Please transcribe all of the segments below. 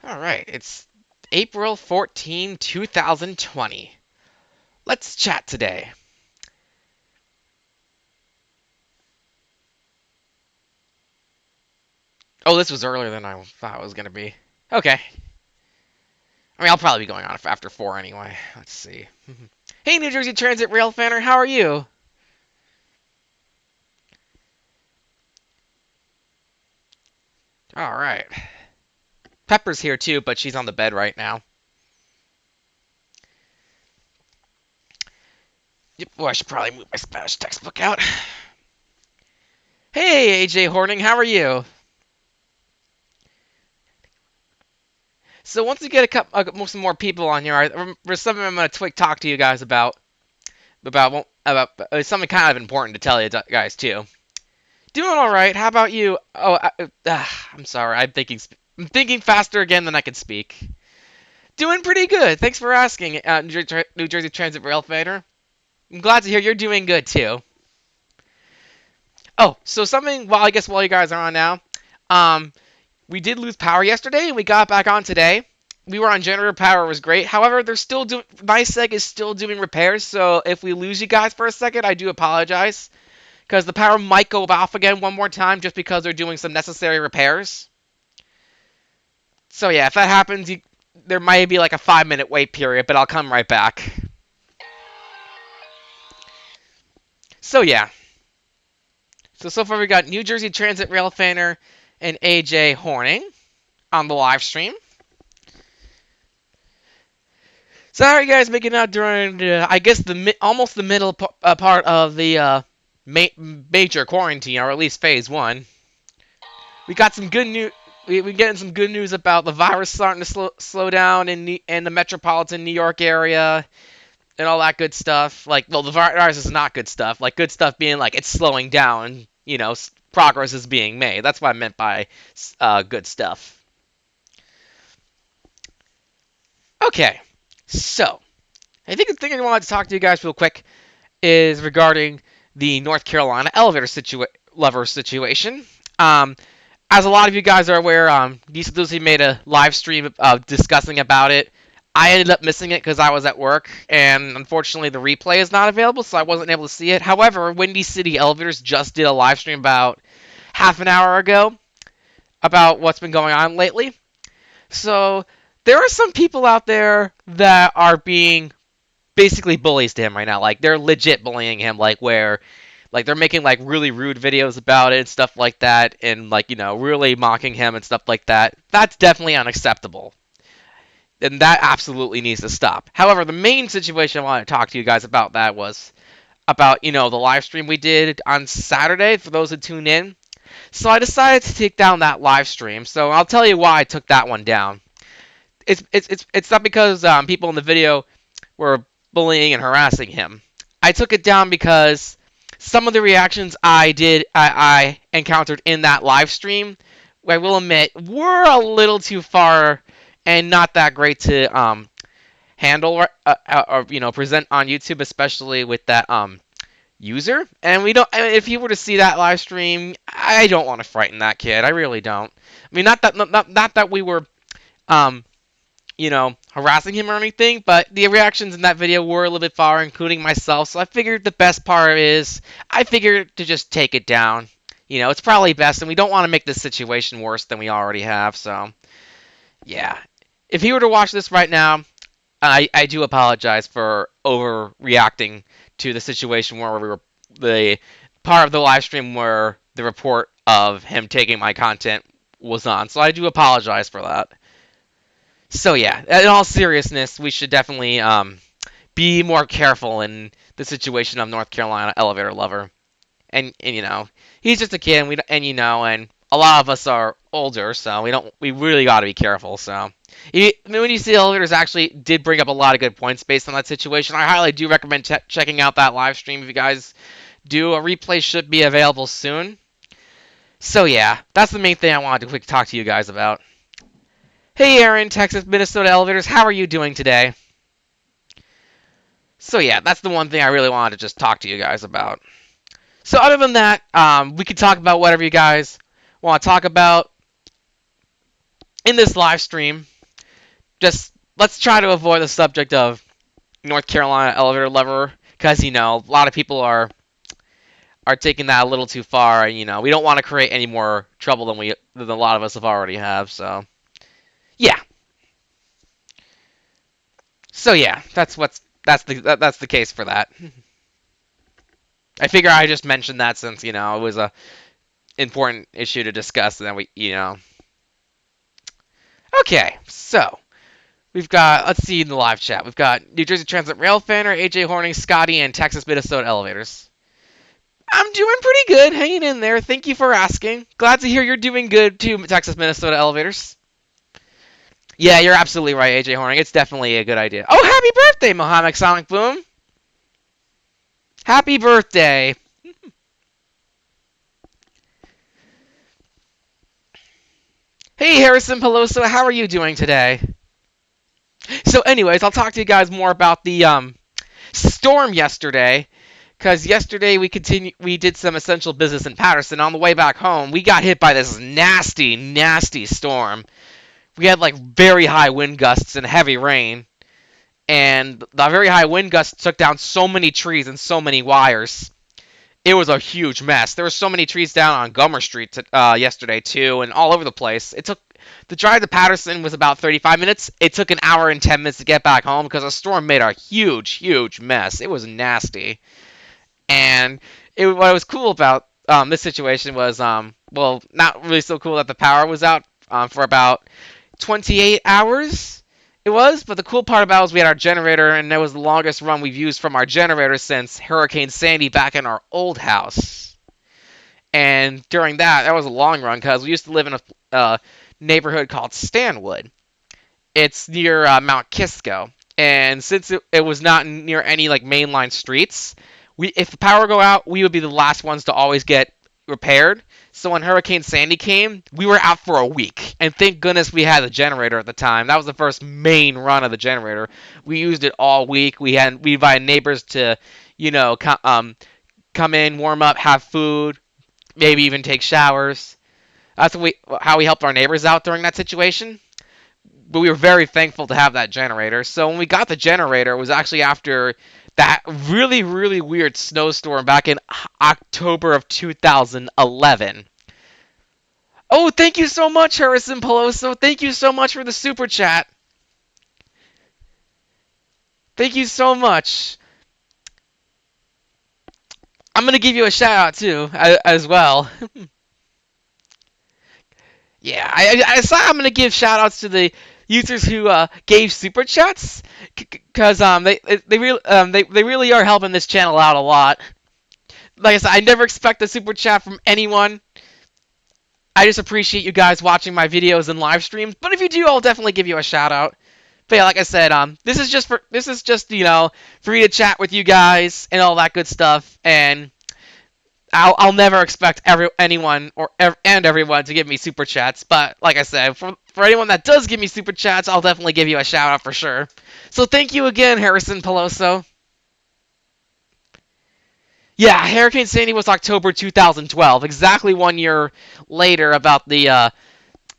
All right, it's April 14, 2020. Let's chat today. Oh, this was earlier than I thought it was going to be. Okay. I mean, I'll probably be going on after 4 anyway. Let's see. Hey, New Jersey Transit Rail Fanner, how are you? All right. Pepper's here too, but she's on the bed right now. Yep. Oh, I should probably move my Spanish textbook out. Hey, AJ Horning, how are you? So once we get some more people on here, there's something I'm going to talk to you guys about something kind of important to tell you guys too. Doing all right. How about you? Oh, I'm sorry. I'm thinking faster again than I can speak. Doing pretty good. Thanks for asking, New Jersey Transit Rail Fader. I'm glad to hear you're doing good too. Oh, so something. Well, I guess while you guys are on now, um, we did lose power yesterday, and we got back on today. We were on generator power. It was great. However, they're still doing. My seg is still doing repairs. So if we lose you guys for a second, I do apologize. Because the power might go off again one more time just because they're doing some necessary repairs. So yeah, if that happens, there might be like a 5-minute wait period, but I'll come right back. So yeah. So far we got New Jersey Transit Rail Fanner and AJ Horning on the live stream. So how are you guys making out during, I guess, almost the middle part of the major quarantine, or at least phase 1? We got some good news. We're getting some good news about the virus starting to slow down in the metropolitan New York area and all that good stuff. Like, well, the virus is not good stuff. Like, good stuff being like it's slowing down. Progress is being made. That's what I meant by good stuff. Okay, so I think the thing I wanted to talk to you guys real quick is regarding the North Carolina lever situation. Um, as a lot of you guys are aware, Nisa Lucy made a live stream discussing about it. I ended up missing it because I was at work, and unfortunately the replay is not available, so I wasn't able to see it. However, Windy City Elevators just did a live stream about half an hour ago about what's been going on lately. So there are some people out there that are being basically bullies to him right now. Like, they're legit bullying him, like they're making like really rude videos about it and stuff like that, and like really mocking him and stuff like that. That's definitely unacceptable, and that absolutely needs to stop. However, the main situation I want to talk to you guys about that was about the live stream we did on Saturday for those who tuned in. So I decided to take down that live stream. So I'll tell you why I took that one down. It's not because people in the video were bullying and harassing him. I took it down because some of the reactions I encountered in that live stream, I will admit, were a little too far and not that great to handle or present on YouTube, especially with that user. And we don't. If you were to see that live stream, I don't want to frighten that kid. I really don't. I mean, not that we were um harassing him or anything, but the reactions in that video were a little bit far, including myself, so I figured the best part is, I figured to just take it down. It's probably best, and we don't want to make this situation worse than we already have, so, yeah. If he were to watch this right now, I do apologize for overreacting to the situation where we were, the part of the live stream where the report of him taking my content was on, so I do apologize for that. So yeah, in all seriousness, we should definitely be more careful in the situation of North Carolina elevator lover. And he's just a kid, and a lot of us are older, so we really got to be careful. So when you see elevators actually did bring up a lot of good points based on that situation, I highly do recommend checking out that live stream if you guys do. A replay should be available soon. So yeah, that's the main thing I wanted to quick talk to you guys about. Hey Aaron, Texas, Minnesota Elevators, how are you doing today? So yeah, that's the one thing I really wanted to just talk to you guys about. So other than that, we can talk about whatever you guys want to talk about in this live stream. just let's try to avoid the subject of North Carolina elevator lever because a lot of people are taking that a little too far. And, we don't want to create any more trouble than a lot of us have already have. So yeah, yeah, that's the case for that. I figure I just mentioned that since it was a important issue to discuss, and then we. Okay, so we've got, let's see in the live chat. We've got New Jersey Transit Rail Fanner, AJ Horning, Scotty, and Texas Minnesota Elevators. I'm doing pretty good, hanging in there. Thank you for asking. Glad to hear you're doing good too, Texas Minnesota Elevators. Yeah, you're absolutely right, AJ Horning. It's definitely a good idea. Oh, happy birthday, Mohammed Sonic Boom. Happy birthday. Hey, Harrison Peloso, how are you doing today? So, anyways, I'll talk to you guys more about the storm yesterday. Because yesterday we did some essential business in Patterson. On the way back home, we got hit by this nasty, nasty storm. We had like very high wind gusts and heavy rain, and the very high wind gusts took down so many trees and so many wires. It was a huge mess. There were so many trees down on Gummer Street yesterday too, and all over the place. It took the drive to Patterson was about 35 minutes. It took an hour and 10 minutes to get back home because the storm made a huge, huge mess. It was nasty. And what was cool about this situation was, well, not really so cool that the power was out for about 28 hours. It was, but the cool part about it was we had our generator, and that was the longest run we've used from our generator since Hurricane Sandy back in our old house. And during that was a long run because we used to live in a neighborhood called Stanwood. It's near Mount Kisco, and since it was not near any like mainline streets, if the power go out, we would be the last ones to always get repaired. So when Hurricane Sandy came, we were out for a week, and thank goodness we had the generator at the time. That was the first main run of the generator. We used it all week. We invited neighbors to, come in, warm up, have food, maybe even take showers. That's how we helped our neighbors out during that situation. But we were very thankful to have that generator. So when we got the generator, it was actually after that really, really weird snowstorm back in October of 2011. Oh, thank you so much, Harrison Peloso. Thank you so much for the super chat. Thank you so much. I'm going to give you a shout out, too, as well. Yeah, I'm going to give shout outs to the users who gave super chats because they really are helping this channel out a lot. Like I said, I never expect a super chat from anyone. I just appreciate you guys watching my videos and live streams. But if you do, I'll definitely give you a shout out. But yeah, like I said, this is just for me to chat with you guys and all that good stuff. And I'll never expect anyone and everyone to give me super chats. But like I said, for anyone that does give me super chats, I'll definitely give you a shout out for sure. So thank you again, Harrison Peloso. Yeah, Hurricane Sandy was October 2012, exactly 1 year later about the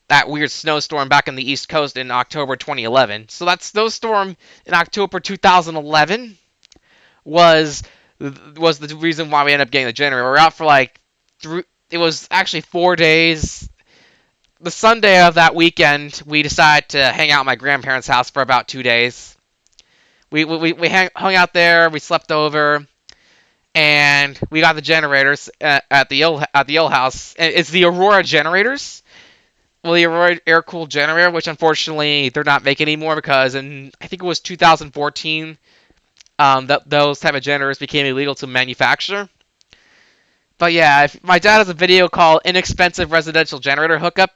that weird snowstorm back in the East Coast in October 2011. So that snowstorm in October 2011 was the reason why we ended up getting the generator. We were out for like it was actually 4 days. The Sunday of that weekend, we decided to hang out at my grandparents' house for about 2 days. We hung out there. We slept over. And we got the generators at the old house. It's the Aurora generators. Well, the Aurora air-cooled generator, which unfortunately they're not making anymore because I think it was 2014 those type of generators became illegal to manufacture. But yeah, my dad has a video called "Inexpensive Residential Generator Hookup."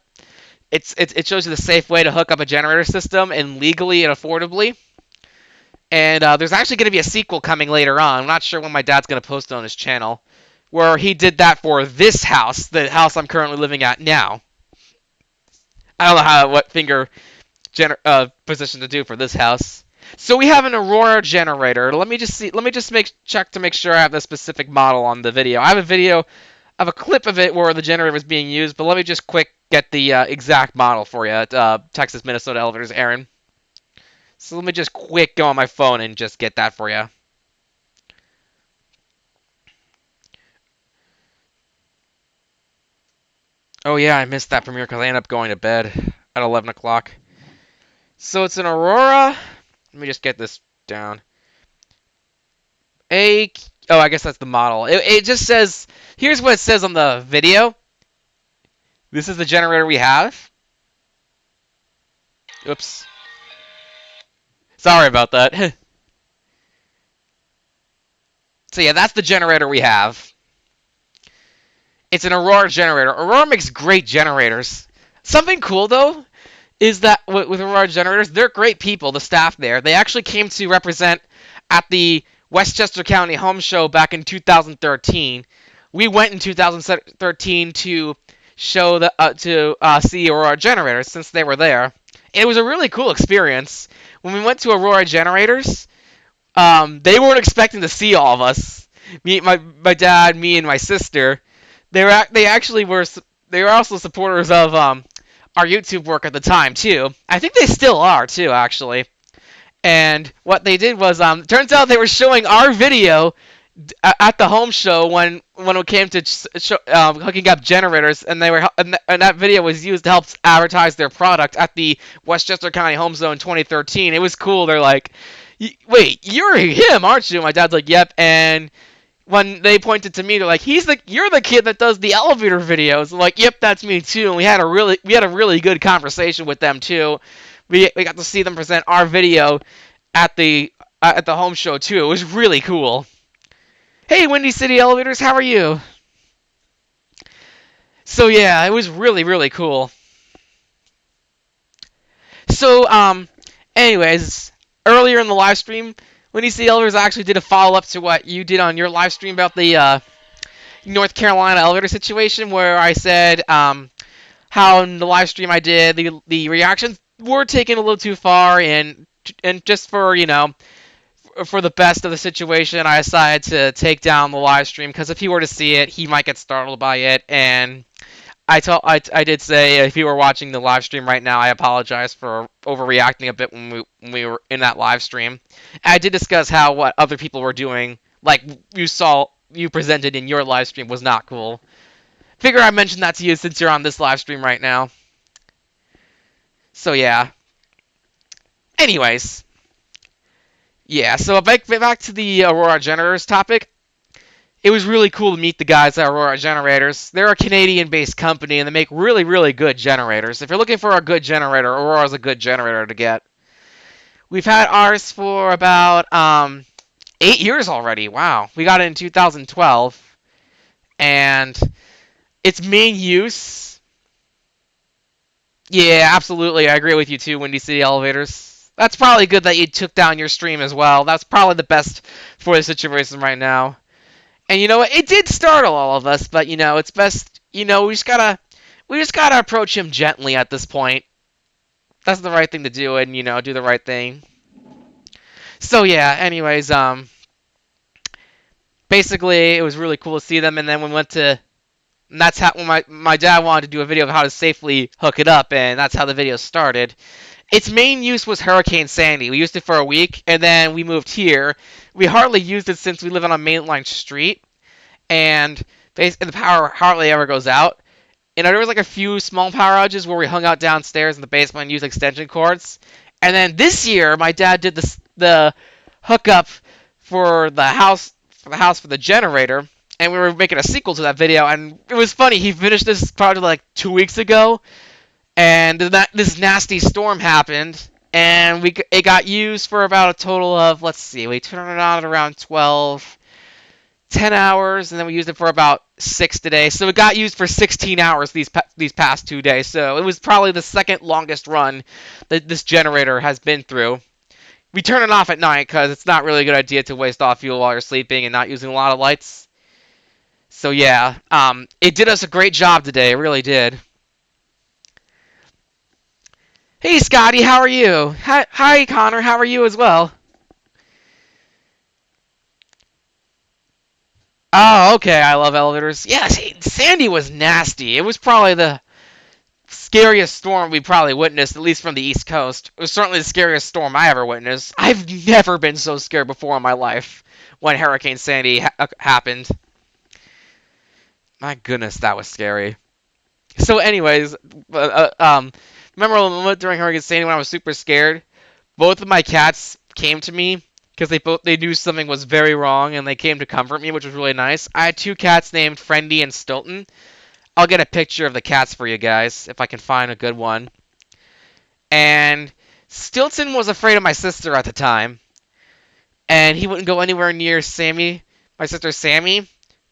It shows you the safe way to hook up a generator system and legally and affordably. And there's actually going to be a sequel coming later on. I'm not sure when my dad's going to post it on his channel, where he did that for this house, the house I'm currently living at now. I don't know what finger position to do for this house. So we have an Aurora generator. Let me just check to make sure I have the specific model on the video. I have a video of a clip of it where the generator was being used, but let me just quick get the exact model for you at Texas Minnesota Elevators, Aaron. So let me just quick go on my phone and just get that for you. Oh yeah, I missed that premiere because I ended up going to bed at 11 o'clock. So it's an Aurora. Let me just get this down. A. Oh, I guess that's the model. It just says. Here's what it says on the video. This is the generator we have. Oops. Sorry about that. So yeah, that's the generator we have. It's an Aurora generator. Aurora makes great generators. Something cool though is that with Aurora generators, they're great people. The staff there, they actually came to represent at the Westchester County Home Show back in 2013. We went in 2013 to show the see Aurora generators since they were there. It was a really cool experience. When we went to Aurora generators, they weren't expecting to see all of us. My dad, me, and my sister. They actually were. They were also supporters of our YouTube work at the time too. I think they still are too, actually. And what they did was, turns out they were showing our video at the home show when it came to hooking up generators, and and that video was used to help advertise their product at the Westchester County Home Show in 2013. It was cool. They're like, "Wait, you're him, aren't you?" My dad's like, "Yep." And when they pointed to me, they're like, you're the kid that does the elevator videos." I'm like, "Yep, that's me too." And we had a really good conversation with them too. We got to see them present our video at the home show too. It was really cool. Hey, Windy City Elevators, how are you? So yeah, it was really cool. So anyways, earlier in the live stream, Windy City Elevators actually did a follow up to what you did on your live stream about the North Carolina elevator situation, where I said how in the live stream I did the reactions were taken a little too far, and just for for the best of the situation, I decided to take down the live stream because if he were to see it, he might get startled by it. And I did say if you were watching the live stream right now, I apologize for overreacting a bit when we were in that live stream. I did discuss how what other people were doing, like you presented in your live stream, was not cool. Figure I mentioned that to you since you're on this live stream right now. So yeah. Anyways, yeah. So back to the Aurora generators topic. It was really cool to meet the guys at Aurora Generators. They're a Canadian-based company, and they make really good generators. If you're looking for a good generator, Aurora's a good generator to get. We've had ours for about 8 years already. Wow. We got it in 2012. And its main use... Yeah, absolutely. I agree with you too, Windy City Elevators. That's probably good that you took down your stream as well. That's probably the best for the situation right now. And you know what? It did startle all of us, but it's best. We just gotta approach him gently at this point. That's the right thing to do, and do the right thing. So yeah. Anyways, basically it was really cool to see them, and then we went to. And that's how when my dad wanted to do a video of how to safely hook it up, and that's how the video started. Its main use was Hurricane Sandy. We used it for a week, and then we moved here. We hardly used it since we live on a mainline street, and the power hardly ever goes out. And there was like a few small power outages where we hung out downstairs in the basement and used extension cords. And then this year, my dad did the hookup for the generator, and we were making a sequel to that video. And it was funny. He finished this project like 2 weeks ago, and this nasty storm happened, and it got used for about a total of, let's see, we turned it on at around 10 hours, and then we used it for about 6 today. So it got used for 16 hours these past 2 days. So it was probably the second longest run that this generator has been through. We turn it off at night because it's not really a good idea to waste off fuel while you're sleeping and not using a lot of lights. So yeah, it did us a great job today. It really did. Hey Scotty, how are you? Hi Connor, how are you as well? Oh, okay. I love elevators. Yes, Sandy was nasty. It was probably the scariest storm we probably witnessed, at least from the East Coast. It was certainly the scariest storm I ever witnessed. I've never been so scared before in my life when Hurricane Sandy happened. My goodness, that was scary. So, anyways, remember a moment during Hurricane Sandy when I was super scared? Both of my cats came to me because they knew something was very wrong and they came to comfort me, which was really nice. I had two cats named Friendy and Stilton. I'll get a picture of the cats for you guys if I can find a good one. And Stilton was afraid of my sister at the time, and he wouldn't go anywhere near Sammy, my sister Sammy.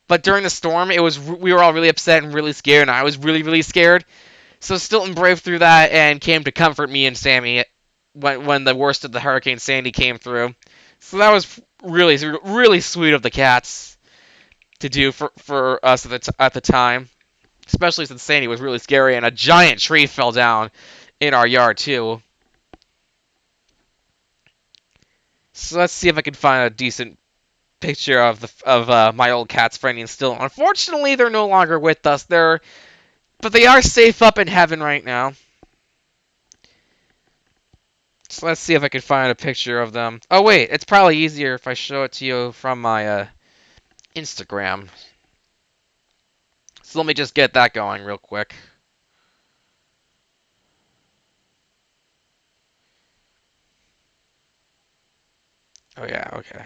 But during the storm, we were all really upset and really scared, and I was really really scared. So Stilton braved through that and came to comfort me and Sammy when the worst of the Hurricane Sandy came through. So that was really really sweet of the cats to do for us at the time, especially since Sandy was really scary and a giant tree fell down in our yard too. So let's see if I can find a decent picture of my old cats, Franny and Still. Unfortunately, they're no longer with us. But they are safe up in heaven right now. So let's see if I can find a picture of them. Oh wait, it's probably easier if I show it to you from my Instagram. So let me just get that going real quick. Oh yeah, okay.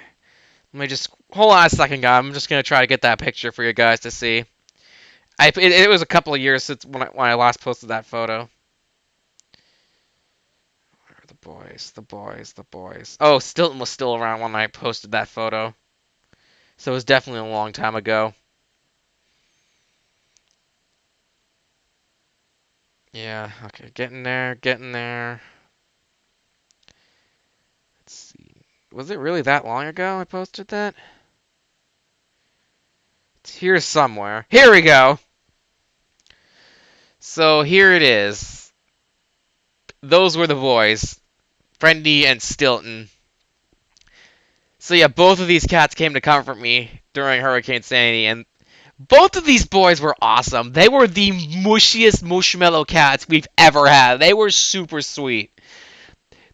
Let me just hold on a second, guys. I'm just gonna try to get that picture for you guys to see. It was a couple of years since when I last posted that photo. Where are the boys? The boys. The boys. Oh, Stilton was still around when I posted that photo, so it was definitely a long time ago. Yeah. Okay. Getting there. Getting there. Let's see. Was it really that long ago I posted that? It's here somewhere. Here we go. So here it is. Those were the boys, Friendy and Stilton. So yeah, both of these cats came to comfort me during Hurricane Sandy, and both of these boys were awesome. They were the mushiest mushmallow cats we've ever had. They were super sweet.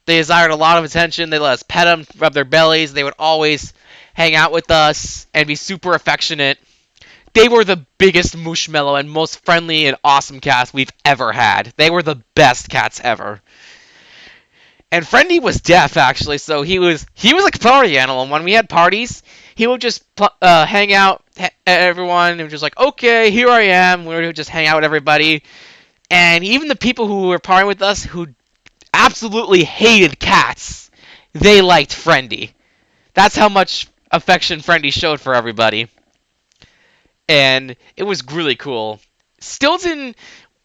They desired a lot of attention. They let us pet them, rub their bellies. They would always hang out with us and be super affectionate. They were the biggest mushmallow and most friendly and awesome cats we've ever had. They were the best cats ever. And Friendy was deaf actually, so he was like a party animal. And when we had parties, he would just hang out everyone and just like, okay, here I am. We would just hang out with everybody. And even the people who were partying with us, who absolutely hated cats, they liked Friendy. That's how much affection Friendy showed for everybody. And it was really cool. Stilton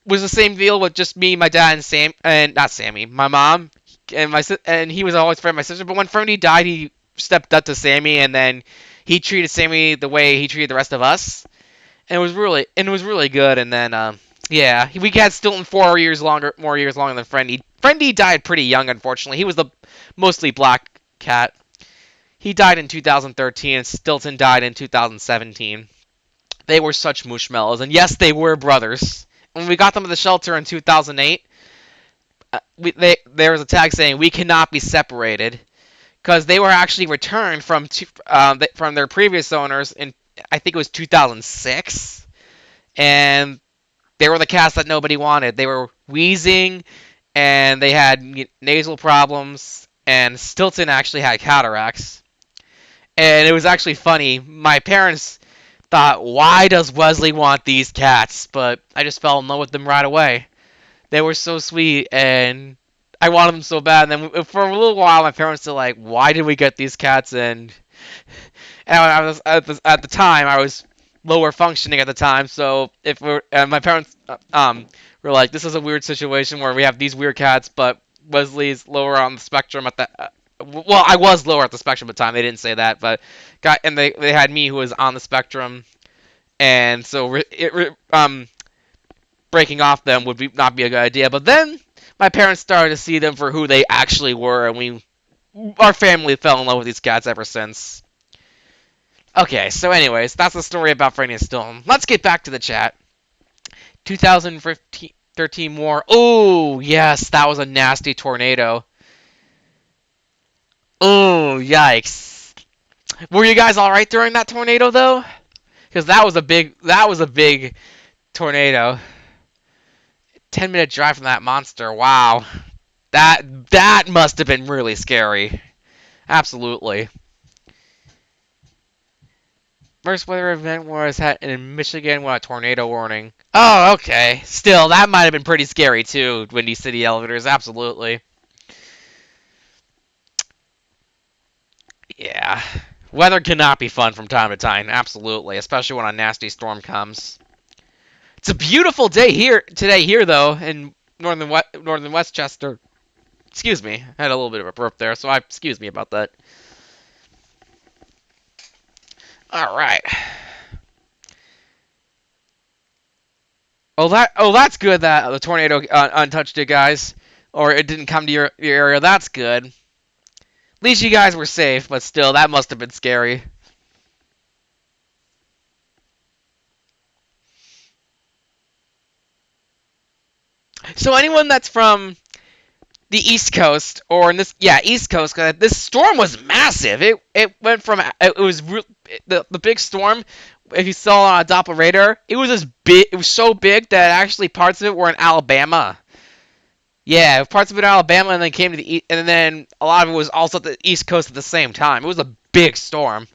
was the same deal with just me, my dad, and Sam, and not Sammy, my mom, and and he was always friend of my sister. But when Friendy died, he stepped up to Sammy, and then he treated Sammy the way he treated the rest of us, and it was really good. And then yeah, we had Stilton 4 years longer than Friendy. Friendy died pretty young, unfortunately. He was the mostly black cat. He died in 2013, and Stilton died in 2017. They were such mushmallows, and yes, they were brothers. When we got them to the shelter in 2008, there was a tag saying we cannot be separated because they were actually returned from their previous owners in I think it was 2006, and they were the cats that nobody wanted. They were wheezing, and they had nasal problems, and Stilton actually had cataracts. And it was actually funny. My parents thought, why does Wesley want these cats? But I just fell in love with them right away. They were so sweet, and I wanted them so bad. And then for a little while, my parents were like, "Why did we get these cats?" And I was at the time I was lower functioning at the time, so if we're and my parents were like, "This is a weird situation where we have these weird cats, but Wesley's lower on the spectrum at the." Well, I was lower at the spectrum at the time. They didn't say that, but they had me who was on the spectrum, and so breaking off them would not be a good idea. But then my parents started to see them for who they actually were, and our family fell in love with these cats ever since. Okay, so anyways, that's the story about Franny and Stone. Let's get back to the chat. 2015. 13 more. Oh, yes, that was a nasty tornado. Oh, yikes. Were you guys all right during that tornado though? Because that was a big tornado. 10-minute drive from that monster. Wow. That must have been really scary. Absolutely. First weather event was had in Michigan with a tornado warning. Oh, okay. Still, that might have been pretty scary too. Windy City elevators, absolutely. Yeah. Weather cannot be fun from time to time, absolutely, especially when a nasty storm comes. It's a beautiful day here today here though in northern Westchester. Excuse me, I had a little bit of a burp there, so excuse me about that. All right. That's good that the tornado untouched you guys, or it didn't come to your area. That's good. At least you guys were safe, but still, that must have been scary. So anyone that's from the East Coast, or in this, yeah, East Coast, 'cause this storm was massive. It went from it was the big storm. If you saw on a Doppler radar, it was as big. It was so big that actually parts of it were in Alabama. Yeah, parts of it in Alabama, and then came to the east, and then a lot of it was also at the East Coast at the same time. It was a big storm.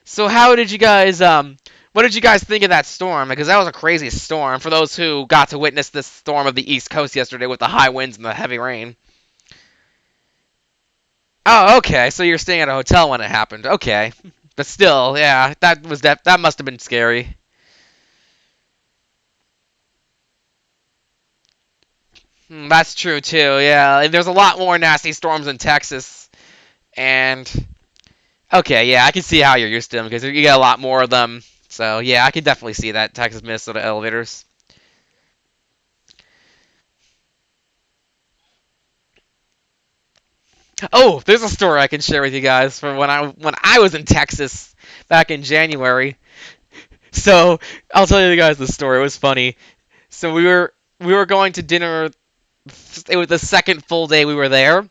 So how did you guys what did you guys think of that storm? Because that was a crazy storm for those who got to witness this storm of the East Coast yesterday with the high winds and the heavy rain. Oh, okay. So you're staying at a hotel when it happened. Okay. But still, yeah, that must have been scary. That's true too. Yeah, and there's a lot more nasty storms in Texas, and okay, yeah, I can see how you're used to them because you get a lot more of them. So yeah, I can definitely see that Texas Minnesota elevators. Oh, there's a story I can share with you guys from when I was in Texas back in January. So I'll tell you guys the story. It was funny. So we were going to dinner. It was the second full day we were there,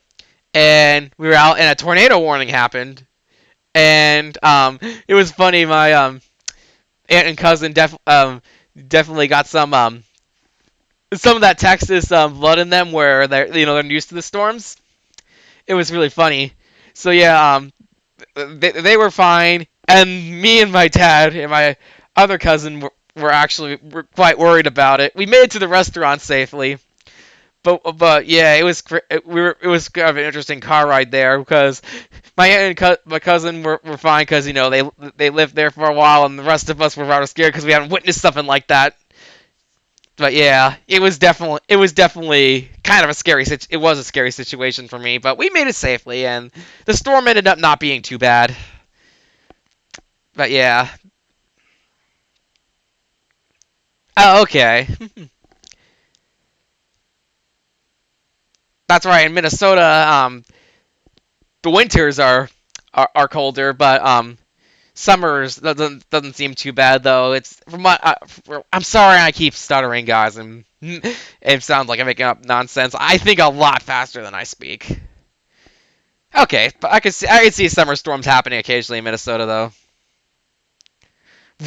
and we were out, and a tornado warning happened. And it was funny. My aunt and cousin definitely got some of that Texas blood in them, where they're used to the storms. It was really funny. So yeah, they were fine, and me and my dad and my other cousin were quite worried about it. We made it to the restaurant safely, but yeah, it was kind of an interesting car ride there because my aunt and my cousin were fine because they lived there for a while, and the rest of us were rather scared because we hadn't witnessed something like that. But yeah, it was definitely kind of a it was a scary situation for me, but we made it safely, and the storm ended up not being too bad. But yeah. Oh, okay. That's right. In Minnesota, the winters are colder, but summers doesn't seem too bad though. It's from my I'm sorry I keep stuttering, guys, and it sounds like I'm making up nonsense. I think a lot faster than I speak. Okay, but I could see summer storms happening occasionally in Minnesota though.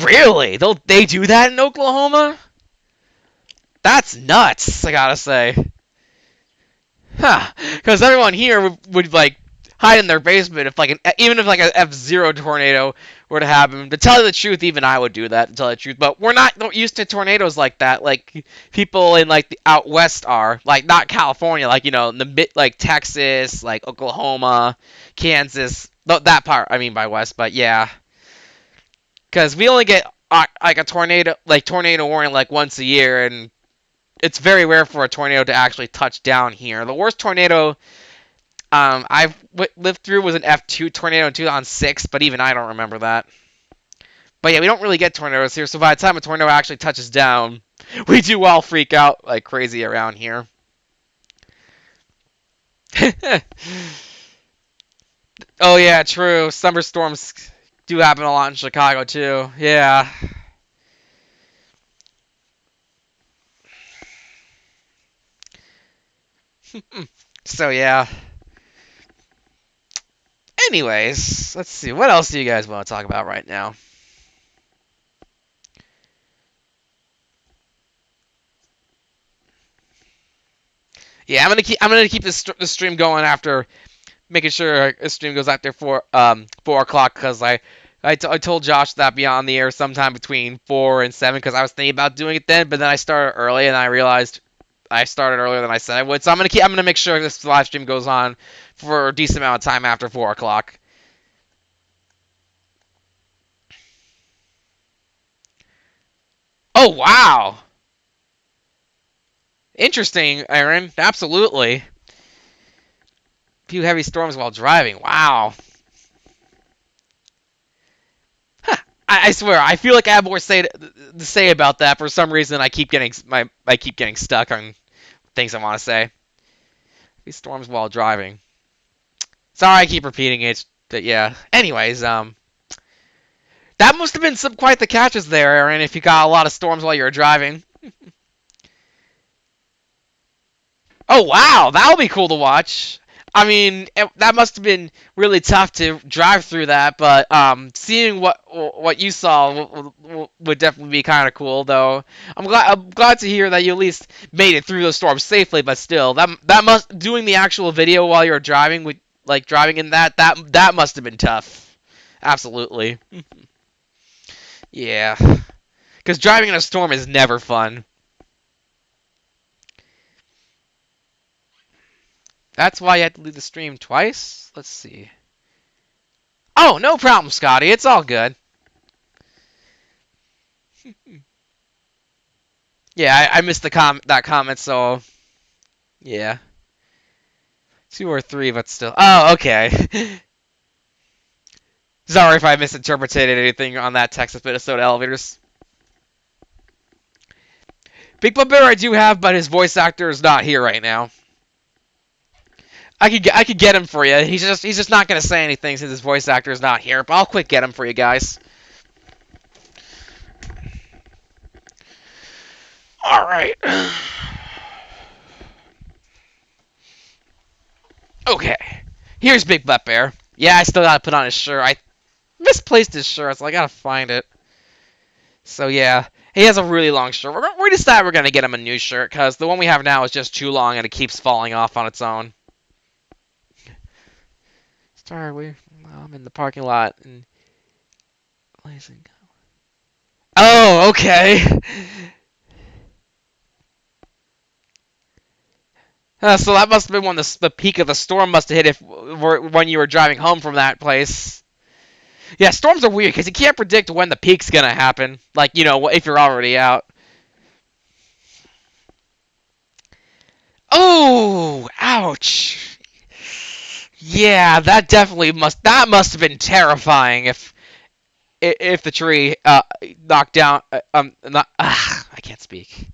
Really? They do that in Oklahoma? That's nuts, I gotta say. Huh. Because everyone here would like hide in their basement if even if like a F-0 tornado were to happen. To tell you the truth, even I would do that. To tell you the truth, but we're not used to tornadoes like that. Like people in like the out west are, like not California, like in the mid like Texas, like Oklahoma, Kansas. That part I mean by west, but yeah, because we only get like a tornado warning like once a year, and it's very rare for a tornado to actually touch down here. The worst tornado I've lived through was an F2 tornado in 2006, but even I don't remember that. But yeah, we don't really get tornadoes here, so by the time a tornado actually touches down, we do all freak out like crazy around here. Oh yeah, true. Summer storms do happen a lot in Chicago too. Yeah. So yeah. Anyways, let's see. What else do you guys want to talk about right now? Yeah, I'm gonna keep this stream going after making sure this stream goes after 4 o'clock because I told Josh that be on the air sometime between 4 and 7 because I was thinking about doing it then, but then I started early and I realized I started earlier than I said I would. So I'm gonna make sure this live stream goes on for a decent amount of time after 4 o'clock. Oh wow, interesting, Aaron. Absolutely. Few heavy storms while driving. Wow. Huh. I swear, I feel like I have more to say about that. For some reason, I keep getting stuck on things I want to say. These storms while driving. Sorry, I keep repeating it, but yeah. Anyways, that must have been some quite the catches there, Aaron. If you got a lot of storms while you were driving. Oh wow, that'll be cool to watch. I mean, that must have been really tough to drive through that, but seeing what you saw would definitely be kind of cool. Though I'm glad to hear that you at least made it through the storm safely. But still, that must doing the actual video while you're driving with like driving in that must have been tough. Absolutely, yeah. Because driving in a storm is never fun. That's why you had to leave the stream twice. Let's see. Oh, no problem, Scotty. It's all good. Yeah, I missed that comment, so yeah, 2 or 3, but still. Oh, okay. Sorry if I misinterpreted anything on that Texas Minnesota elevators. Big Bear I do have, but his voice actor is not here right now. I could get him for you. He's just not gonna say anything since his voice actor is not here. But I'll quick get him for you guys. All right. Okay. Here's Big Butt Bear. Yeah, I still gotta put on his shirt. I misplaced his shirt, so I gotta find it. So yeah, he has a really long shirt. We decided we're gonna get him a new shirt because the one we have now is just too long and it keeps falling off on its own. Sorry, I'm in the parking lot and oh, okay. So that must have been when the peak of the storm must have hit if when you were driving home from that place. Yeah, storms are weird because you can't predict when the peak's gonna happen. Like if you're already out. Oh, ouch. Yeah, that must have been terrifying if the tree knocked down not, I can't speak.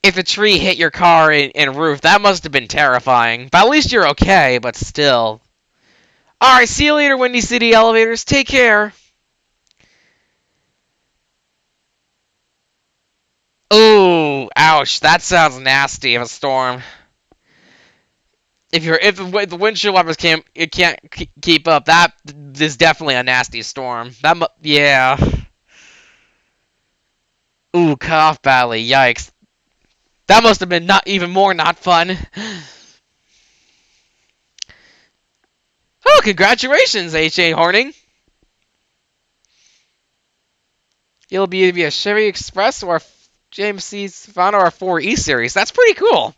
If a tree hit your car and roof, that must have been terrifying. But at least you're okay, but still. All right, see you later, Windy City Elevators. Take care. Oh, ouch. That sounds nasty of a storm. If the windshield wipers can't keep up, that is definitely a nasty storm. Yeah. Ooh, cut off badly. Yikes. That must have been not even more not fun. Oh, congratulations, H.A. Horning. It'll be either a Chevy Express or a GMC Savannah or a 4E series. That's pretty cool.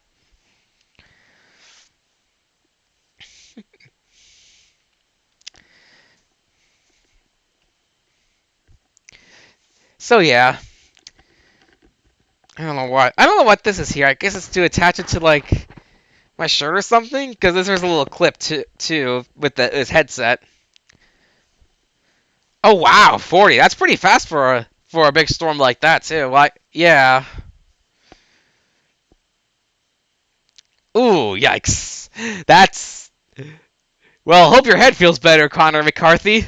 So yeah, I don't know what this is here. I guess it's to attach it to like my shirt or something. Because there's a little clip too with this headset. Oh wow, 40. That's pretty fast for a big storm like that too. Like yeah. Ooh, yikes. That's well. Hope your head feels better, Connor McCarthy.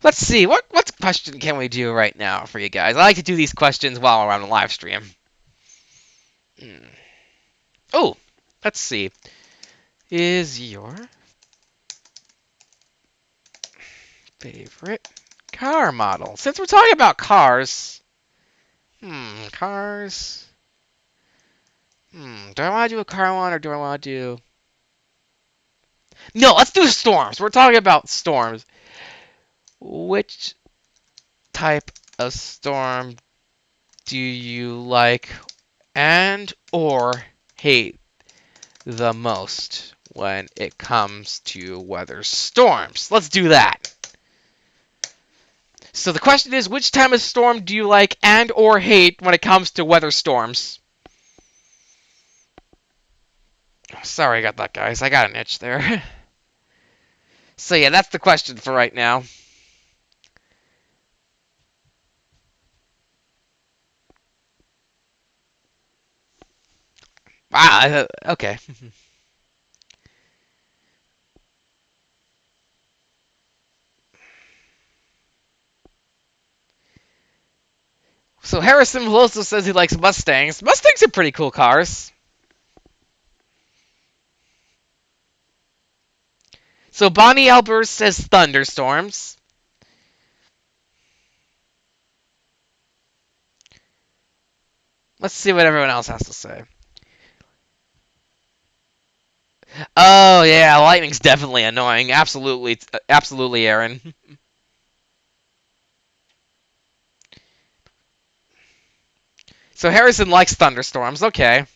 Let's see. What question can we do right now for you guys? I like to do these questions while we're on the live stream. Oh, let's see. Is your favorite car model? Since we're talking about cars, cars. Do I want to do a car one or do I want to do? No, let's do storms. We're talking about storms. Which type of storm do you like and or hate the most when it comes to weather storms? Let's do that. So the question is, which type of storm do you like and or hate when it comes to weather storms? Sorry I got that, guys. I got an itch there. So yeah, that's the question for right now. Wow, okay. So Harrison Veloso says he likes Mustangs. Mustangs are pretty cool cars. So Bonnie Albers says thunderstorms. Let's see what everyone else has to say. Oh yeah, lightning's definitely annoying. Absolutely, absolutely, Aaron. So Harrison likes thunderstorms. Okay.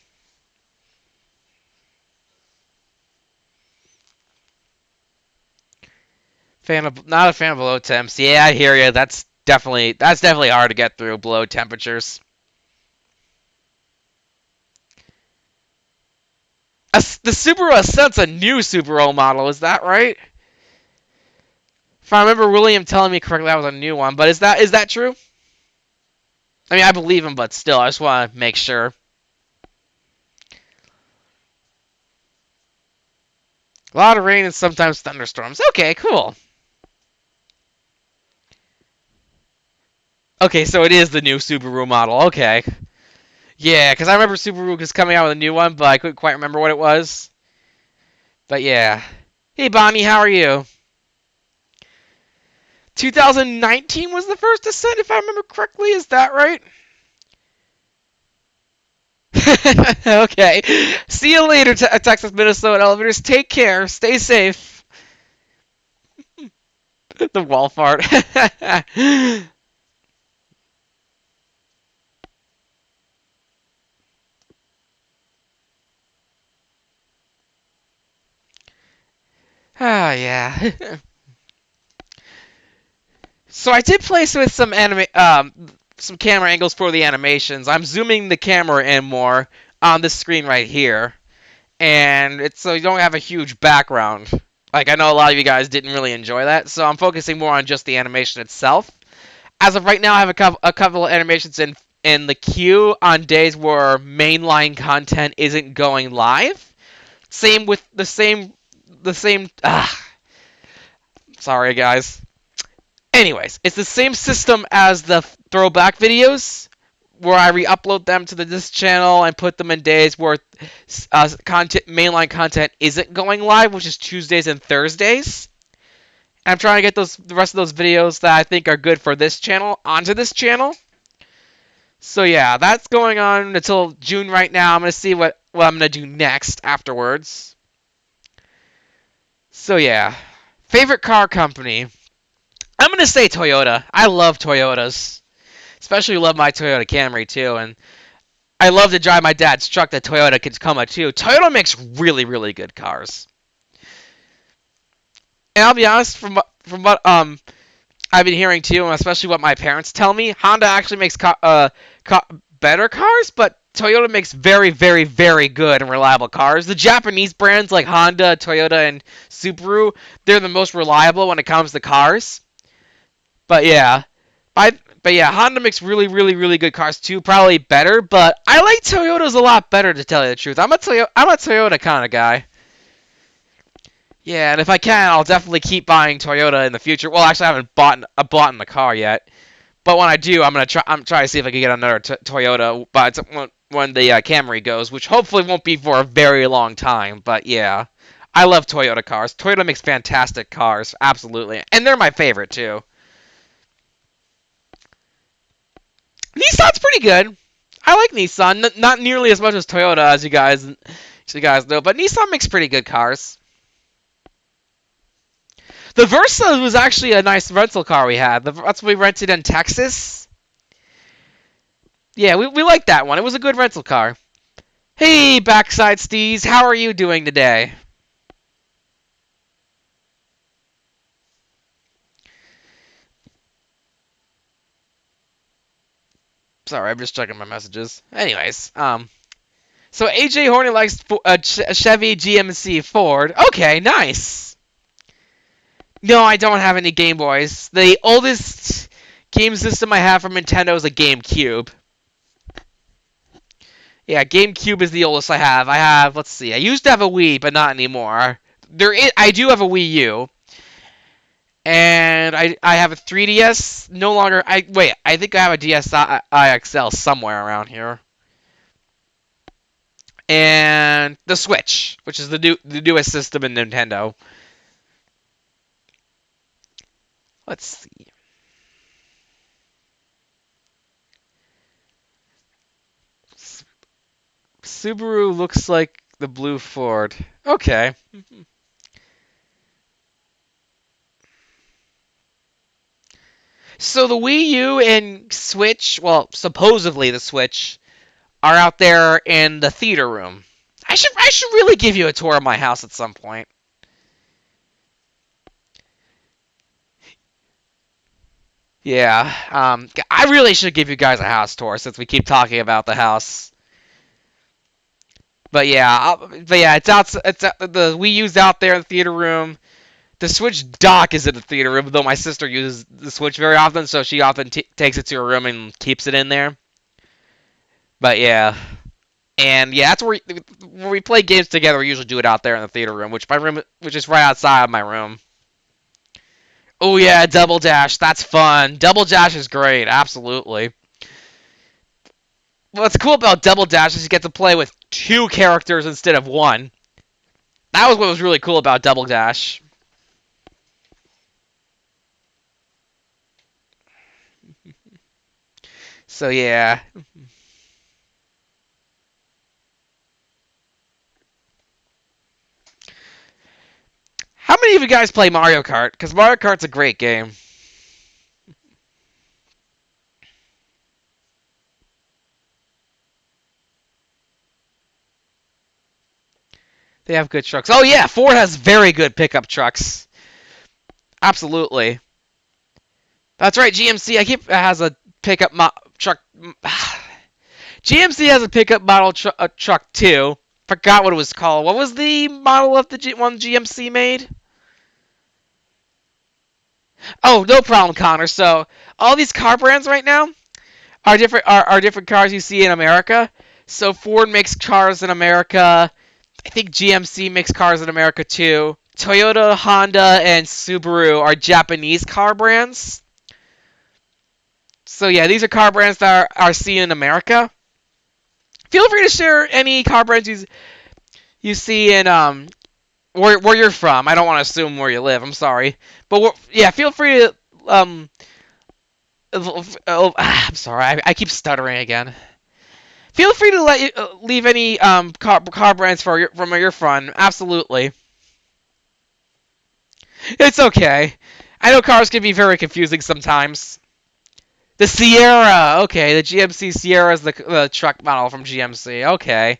Not a fan of below temps. Yeah, I hear you. That's definitely hard to get through below temperatures. The Subaru Ascent's a new Subaru model. Is that right? If I remember William telling me correctly, that was a new one. But is that true? I mean, I believe him, but still, I just want to make sure. A lot of rain and sometimes thunderstorms. Okay, cool. Okay, so it is the new Subaru model. Okay. Yeah, because I remember Subaru was coming out with a new one, but I couldn't quite remember what it was. But yeah. Hey, Bonnie, how are you? 2019 was the first Ascent, if I remember correctly. Is that right? Okay. See you later, Texas, Minnesota elevators. Take care. Stay safe. The wall fart. Ah, yeah. So I did place with some camera angles for the animations. I'm zooming the camera in more on this screen right here, and it's so you don't have a huge background. Like I know a lot of you guys didn't really enjoy that, so I'm focusing more on just the animation itself. As of right now, I have a couple of animations in the queue on days where mainline content isn't going live. Same with the same. Sorry guys. Anyways, it's the same system as the throwback videos, where I re-upload them to this channel and put them in days where mainline content isn't going live, which is Tuesdays and Thursdays. And I'm trying to get the rest of those videos that I think are good for this channel onto this channel. So yeah, that's going on until June right now. I'm gonna see what I'm gonna do next afterwards. So yeah, favorite car company. I'm going to say Toyota. I love Toyotas. Especially love my Toyota Camry, too. And I love to drive my dad's truck, the Toyota Tacoma, too. Toyota makes really, really good cars. And I'll be honest, from what I've been hearing, too, and especially what my parents tell me, Honda actually makes better cars, but Toyota makes very, very, very good and reliable cars. The Japanese brands like Honda, Toyota, and Subaru, they're the most reliable when it comes to cars. But yeah, Honda makes really, really, really good cars too. Probably better, but I like Toyotas a lot better to tell you the truth. I'm a Toyota kind of guy. Yeah, and if I can, I'll definitely keep buying Toyota in the future. Well, actually, I haven't bought in the car yet, but when I do, I'm gonna try. I'm trying to see if I can get another Toyota, but when the Camry goes, which hopefully won't be for a very long time. But yeah, I love Toyota cars. Toyota makes fantastic cars, absolutely, and they're my favorite too. Nissan's pretty good. I like Nissan, not nearly as much as Toyota, as you guys know, but Nissan makes pretty good cars. The Versa was actually a nice rental car we had. That's what we rented in Texas. Yeah, we liked that one. It was a good rental car. Hey, Backside Steez, how are you doing today? Sorry, I'm just checking my messages. Anyways, so AJ Horny likes a Chevy GMC Ford. Okay, nice. No, I don't have any Game Boys. The oldest game system I have from Nintendo is a GameCube. Yeah, GameCube is the oldest I have. Let's see, I used to have a Wii, but not anymore. I do have a Wii U, and I have a 3DS. No longer, I think I have a DSi XL somewhere around here, and the Switch, which is the newest system in Nintendo. Let's see. Subaru looks like the blue Ford. Okay. So the Wii U and Switch, well, supposedly the Switch, are out there in the theater room. I should really give you a tour of my house at some point. Yeah, I really should give you guys a house tour since we keep talking about the house. But yeah, the Wii U's out there in the theater room. The Switch dock is in the theater room, though my sister uses the Switch very often, so she often takes it to her room and keeps it in there. But yeah, and yeah, that's where when we play games together. We usually do it out there in the theater room, which is right outside of my room. Oh yeah, Double Dash, that's fun. Double Dash is great, absolutely. What's cool about Double Dash is you get to play with two characters instead of one. That was what was really cool about Double Dash. So yeah. How many of you guys play Mario Kart? Because Mario Kart's a great game. They have good trucks. Oh yeah, Ford has very good pickup trucks. Absolutely. That's right. GMC I keep has a pickup truck. GMC has a pickup model truck too. Forgot what it was called. What was the model of the one GMC made? Oh, no problem, Connor. So all these car brands right now are different cars you see in America. So Ford makes cars in America. I think GMC makes cars in America too. Toyota, Honda, and Subaru are Japanese car brands. So yeah, these are car brands that are seen in America. Feel free to share any car brands you see in where you're from. I don't want to assume where you live. I'm sorry, but yeah, feel free to I'm sorry, I keep stuttering again. Feel free to leave any car brands from where you're from. Absolutely, it's okay. I know cars can be very confusing sometimes. The Sierra, okay, the GMC Sierra is the truck model from GMC. Okay. In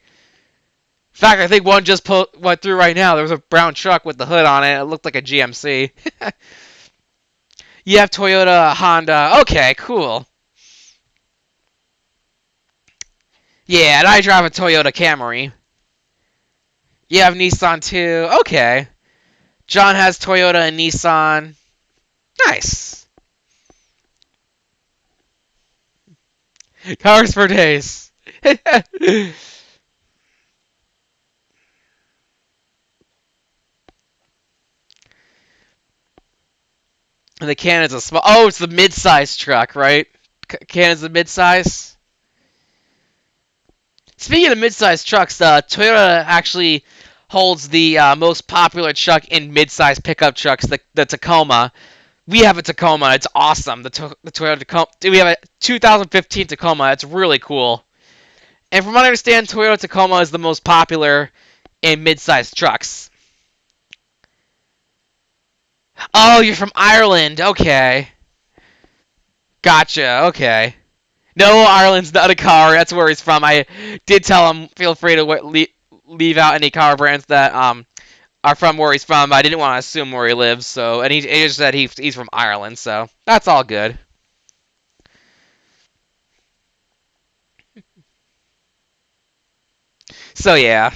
fact, I think one just went through right now. There was a brown truck with the hood on it. It looked like a GMC. You have Toyota, Honda. Okay, cool. Yeah, and I drive a Toyota Camry. You have Nissan too. Okay. John has Toyota and Nissan. Nice. Cars for days. And the Cannon's a small. Oh, it's the mid-size truck, right? Cannon's the mid-size. Speaking of mid-size trucks, Toyota actually holds the most popular truck in mid-size pickup trucks, the Tacoma. We have a Tacoma. It's awesome. The Toyota Tacoma. We have a 2015 Tacoma. It's really cool. And from what I understand, Toyota Tacoma is the most popular in mid-sized trucks. Oh, you're from Ireland. Okay. Gotcha. Okay. No, Ireland's not a car. That's where he's from. I did tell him, feel free to leave out any car brands that are from where he's from. I didn't want to assume where he lives, so and he just said he's from Ireland, so that's all good. So yeah,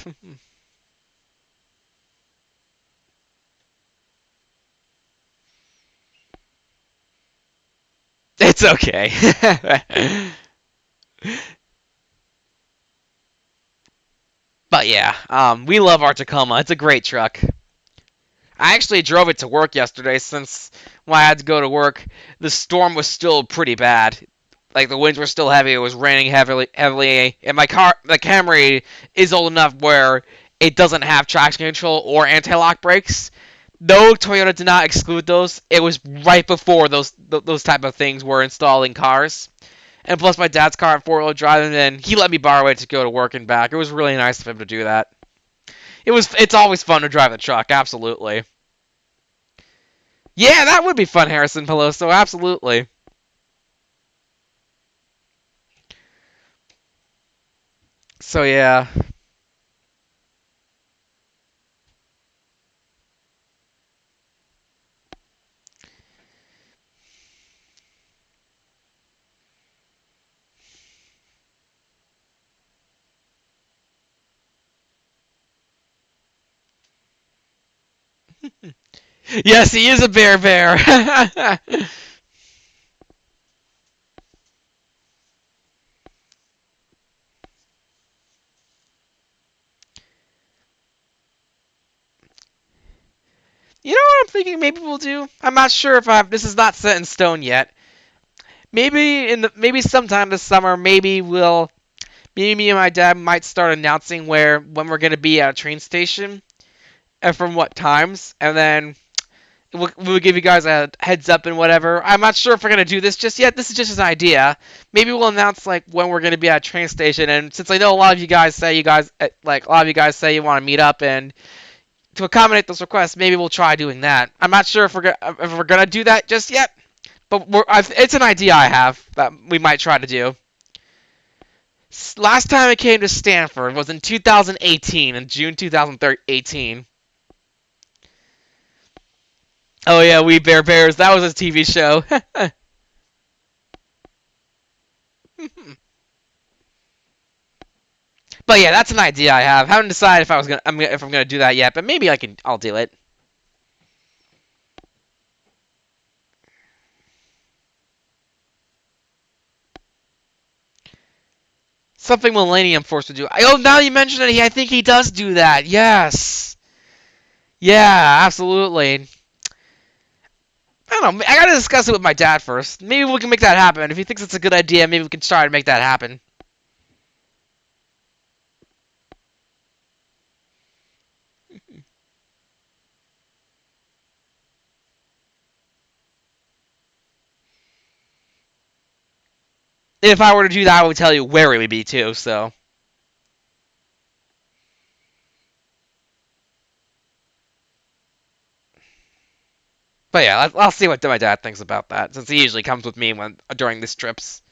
it's okay. But yeah, we love our Tacoma. It's a great truck. I actually drove it to work yesterday since when I had to go to work, the storm was still pretty bad. Like the winds were still heavy. It was raining heavily, and my car, the Camry, is old enough where it doesn't have traction control or anti-lock brakes. Though Toyota did not exclude those, it was right before those type of things were installed in cars. And plus, my dad's car had four-wheel drive, and then he let me borrow it to go to work and back. It was really nice of him to do that. It's always fun to drive the truck, absolutely. Yeah, that would be fun, Harrison Peloso, absolutely. So yeah, yes, he is a bear. You know what I'm thinking? Maybe we'll do. I'm not sure if I. This is not set in stone yet. Maybe sometime this summer. Maybe me and my dad might start announcing when we're gonna be at a train station and from what times, and then we'll give you guys a heads up and whatever. I'm not sure if we're gonna do this just yet. This is just an idea. Maybe we'll announce like when we're gonna be at a train station. And since I know a lot of you guys say a lot of you guys say you want to meet up, and to accommodate those requests, maybe we'll try doing that. I'm not sure if we're gonna do that just yet, but it's an idea I have that we might try to do. Last time I came to Stanford was in 2018, in June 2018. Oh yeah, We Bear Bears. That was a TV show. But yeah, that's an idea I have. Haven't decided if I'm gonna do that yet, but maybe I'll do it. Something Millennium Force would do. Oh, now you mention it, I think he does do that. Yes. Yeah, absolutely. I don't know. I gotta discuss it with my dad first. Maybe we can make that happen. If he thinks it's a good idea, maybe we can try to make that happen. If I were to do that, I would tell you where it would be too. So, but yeah, I'll see what my dad thinks about that, since he usually comes with me when during these trips.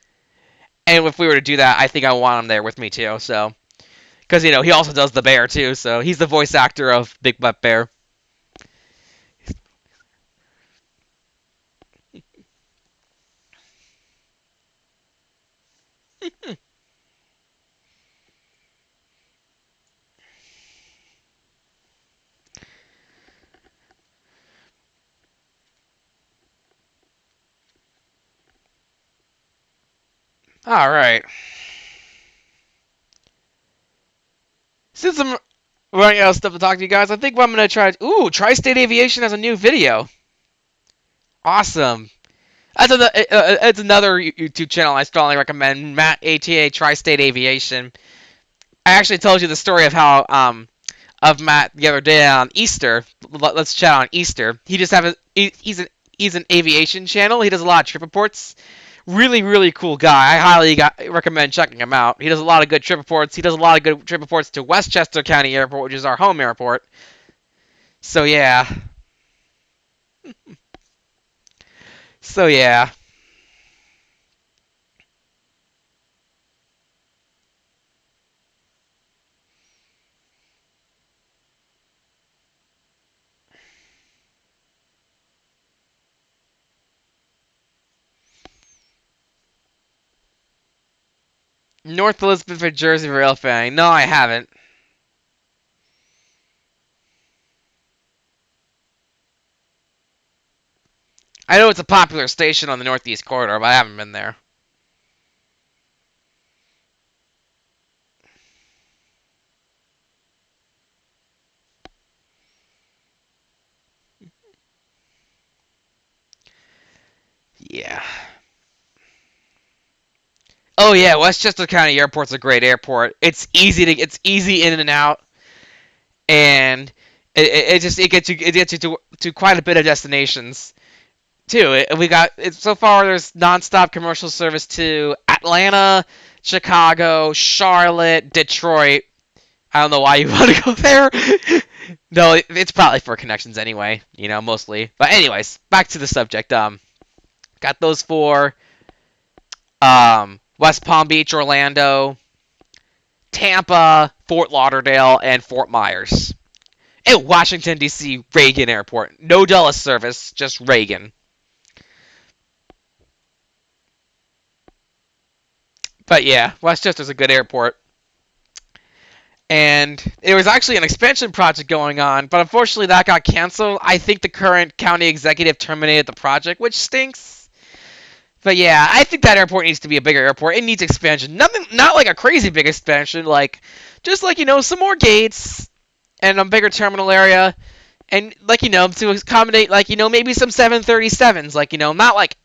And if we were to do that, I think I want him there with me too. So, because he also does the bear too. So he's the voice actor of Big Butt Bear. All right. Since I'm running out of stuff to talk to you guys, I think what I'm gonna try. Ooh, Tri-State Aviation has a new video. Awesome. It's another YouTube channel I strongly recommend. Matt ATA Tri-State Aviation. I actually told you the story of how of Matt the other day on Easter. Let's chat on Easter. He just have he's an aviation channel. He does a lot of trip reports. Really cool guy. I highly recommend checking him out. He does a lot of good trip reports. He does a lot of good trip reports to Westchester County Airport, which is our home airport. So yeah. So yeah. North Elizabeth, New Jersey rail fan. No, I haven't. I know it's a popular station on the Northeast Corridor, but I haven't been there. Yeah. Oh yeah, Westchester County Airport's a great airport. It's easy in and out, and it gets you to quite a bit of destinations too. We got so far. There's nonstop commercial service to Atlanta, Chicago, Charlotte, Detroit. I don't know why you want to go there. No, it's probably for connections anyway. Mostly. But anyways, back to the subject. Got those four. West Palm Beach, Orlando, Tampa, Fort Lauderdale, and Fort Myers. And Washington, D.C. Reagan Airport. No Dulles service, just Reagan. But yeah, Westchester's a good airport. And there was actually an expansion project going on, but unfortunately that got canceled. I think the current county executive terminated the project, which stinks. But yeah, I think that airport needs to be a bigger airport. It needs expansion. Nothing, not like a crazy big expansion, just some more gates and a bigger terminal area, and to accommodate maybe some 737s, not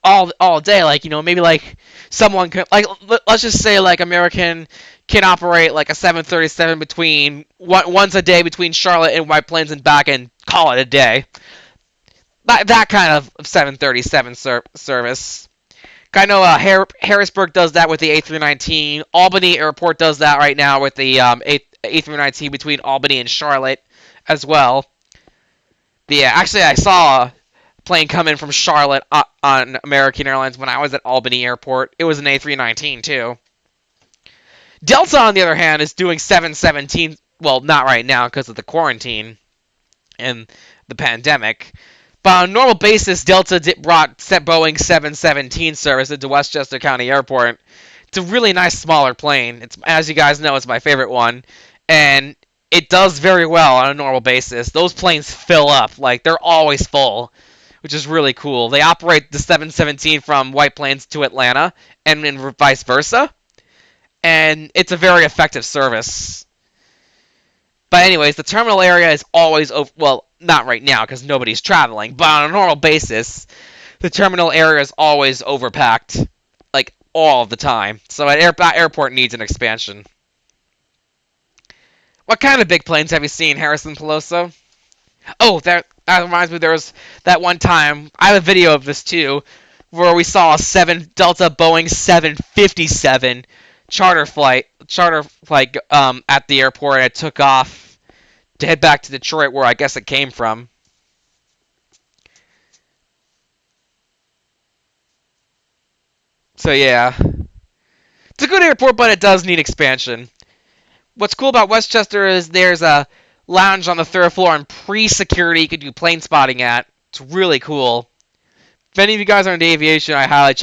all day, maybe someone could let's just say American can operate like a 737 between once a day between Charlotte and White Plains and back and call it a day. That kind of 737 service. I know Harrisburg does that with the A319. Albany Airport does that right now with the A319 between Albany and Charlotte as well. Yeah, actually, I saw a plane come in from Charlotte on American Airlines when I was at Albany Airport. It was an A319 too. Delta, on the other hand, is doing 717. Well, not right now because of the quarantine and the pandemic. But on a normal basis, Delta brought Boeing 717 service into Westchester County Airport. It's a really nice smaller plane. As you guys know, it's my favorite one. And it does very well on a normal basis. Those planes fill up. They're always full, which is really cool. They operate the 717 from White Plains to Atlanta and vice versa. And it's a very effective service. But anyways, the terminal area is always not right now because nobody's traveling, but on a normal basis, the terminal area is always overpacked, all the time. So an airport needs an expansion. What kind of big planes have you seen, Harrison Peloso? Oh, that reminds me. There was that one time. I have a video of this too, where we saw a Delta Boeing 757 charter flight at the airport, and it took off to head back to Detroit, where I guess it came from. So yeah, it's a good airport, but it does need expansion. What's cool about Westchester is there's a lounge on the third floor and pre-security you can do plane spotting at. It's really cool. If any of you guys are into aviation, I highly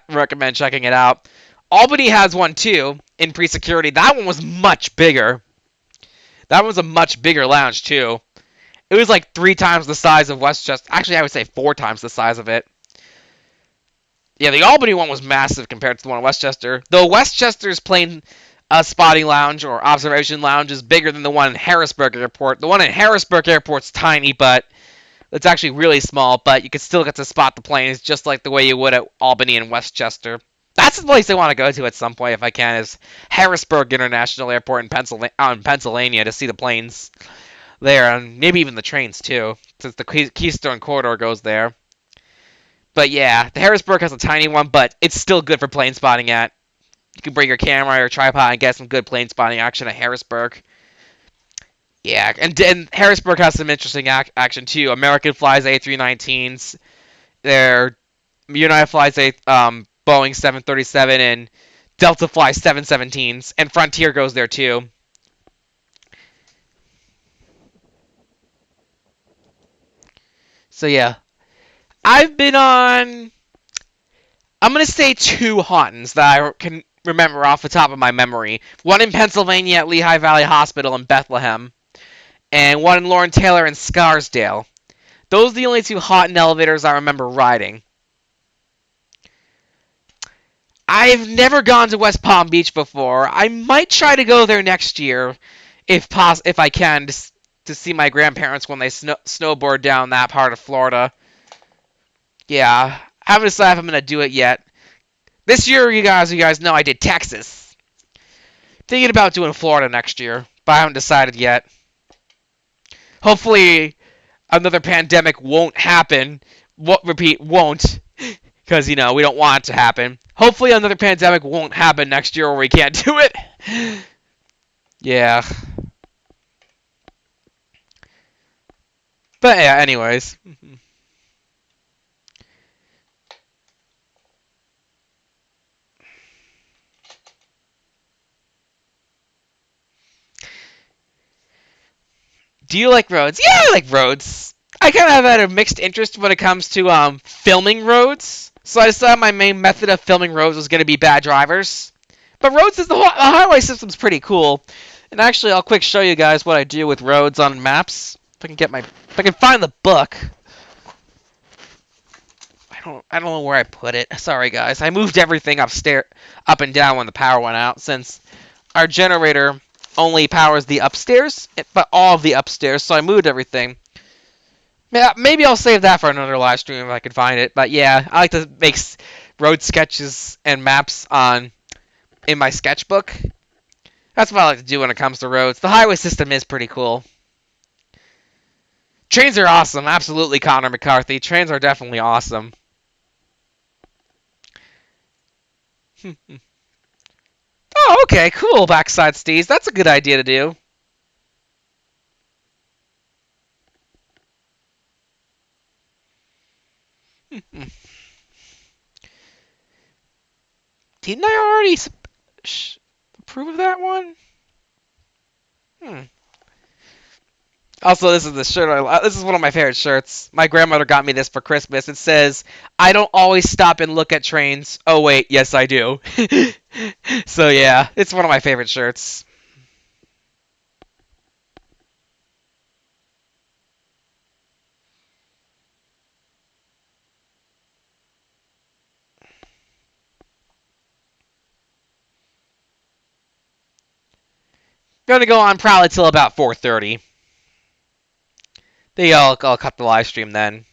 recommend checking it out. Albany has one too in pre-security. That one was much bigger. That was a much bigger lounge too. It was like 3 times the size of Westchester. Actually, I would say 4 times the size of it. Yeah, the Albany one was massive compared to the one in Westchester. Though Westchester's plane spotting lounge or observation lounge is bigger than the one in Harrisburg Airport. The one in Harrisburg Airport's tiny, but It's actually really small, but you can still get to spot the planes just like the way you would at Albany and Westchester. That's the place I want to go to at some point if I can. Is Harrisburg International Airport in Pennsylvania to see the planes there, and maybe even the trains too, since the Keystone Corridor goes there. But yeah, the Harrisburg has a tiny one, but it's still good for plane spotting at. You can bring your camera or tripod and get some good plane spotting action at Harrisburg. Yeah, and Harrisburg has some interesting action too. American flies A319s. Their United flies Boeing 737 and Delta flies 717s, and Frontier goes there too. So yeah, I've been on. I'm gonna say two hauntings that I can remember off the top of my memory. One in Pennsylvania at Lehigh Valley Hospital in Bethlehem, and one in Lauren Taylor in Scarsdale. Those are the only two haunted elevators I remember riding. I've never gone to West Palm Beach before. I might try to go there next year, if I can, to see my grandparents when they snowboard down that part of Florida. Yeah, I haven't decided if I'm gonna do it yet. This year, you guys know I did Texas. Thinking about doing Florida next year, but I haven't decided yet. Hopefully, another pandemic won't happen. Won't, because we don't want it to happen. Hopefully, another pandemic won't happen next year where we can't do it. Yeah. But yeah, anyways. Do you like roads? Yeah, I like roads. I kind of have had a mixed interest when it comes to filming roads. So I decided my main method of filming roads was going to be bad drivers. But roads is the highway system's pretty cool. And actually, I'll quick show you guys what I do with roads on maps. If I can find the book. I don't know where I put it. Sorry guys. I moved everything up and down when the power went out, since our generator only powers the upstairs, but all of the upstairs, so I moved everything. Yeah, maybe I'll save that for another live stream if I can find it. But yeah, I like to make road sketches and maps in my sketchbook. That's what I like to do when it comes to roads. The highway system is pretty cool. Trains are awesome, absolutely, Connor McCarthy. Trains are definitely awesome. Oh, okay, cool, backside steez. That's a good idea to do. Didn't I already approve of that one? Hmm. Also, this is the shirt. This is one of my favorite shirts. My grandmother got me this for Christmas. It says, "I don't always stop and look at trains." Oh wait, yes I do. So yeah, it's one of my favorite shirts. Gonna go on probably till about 4:30. I'll cut the live stream then.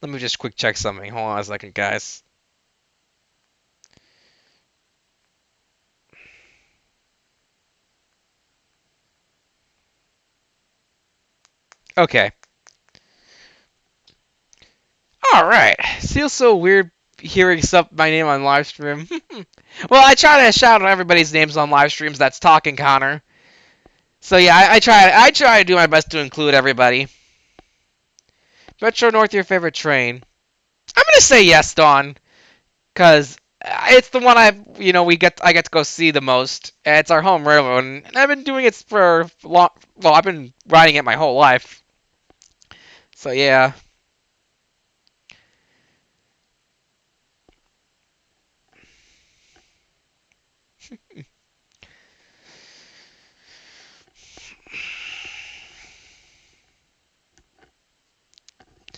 Let me just quick check something. Hold on a second, guys. Okay. All right. Feels so weird hearing my name on live stream. Well, I try to shout out everybody's names on live streams that's talking, Connor. So yeah, I try to do my best to include everybody. Metro North, your favorite train? I'm gonna say yes, Dawn, because it's the one I get to go see the most. It's our home railroad, and I've been doing it for long. Well, I've been riding it my whole life. So yeah.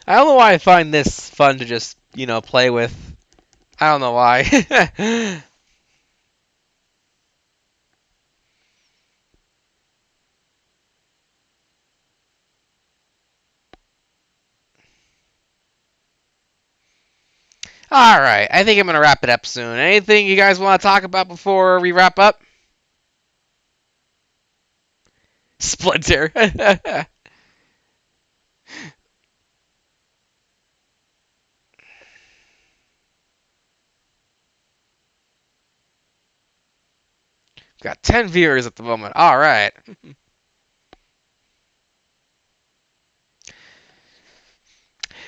I don't know why I find this fun to just play with. I don't know why. All right, I think I'm gonna wrap it up soon. Anything you guys want to talk about before we wrap up? Splinter. Got 10 viewers at the moment. All right.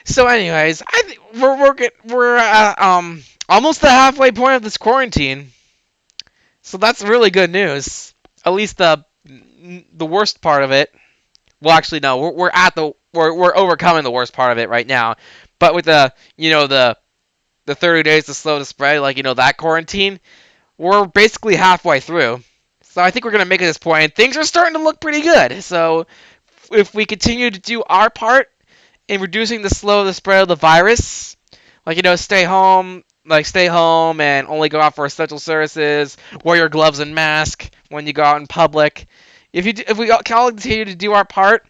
So, anyways, I think we're almost the halfway point of this quarantine. So that's really good news. At least the worst part of it. Well, actually, no. We're overcoming the worst part of it right now. But with the 30 days to slow the spread, like that quarantine, we're basically halfway through. So I think we're gonna make it this point, and things are starting to look pretty good. So if we continue to do our part in reducing the spread of the virus, like stay home and only go out for essential services, wear your gloves and mask when you go out in public. If we all continue to do our part,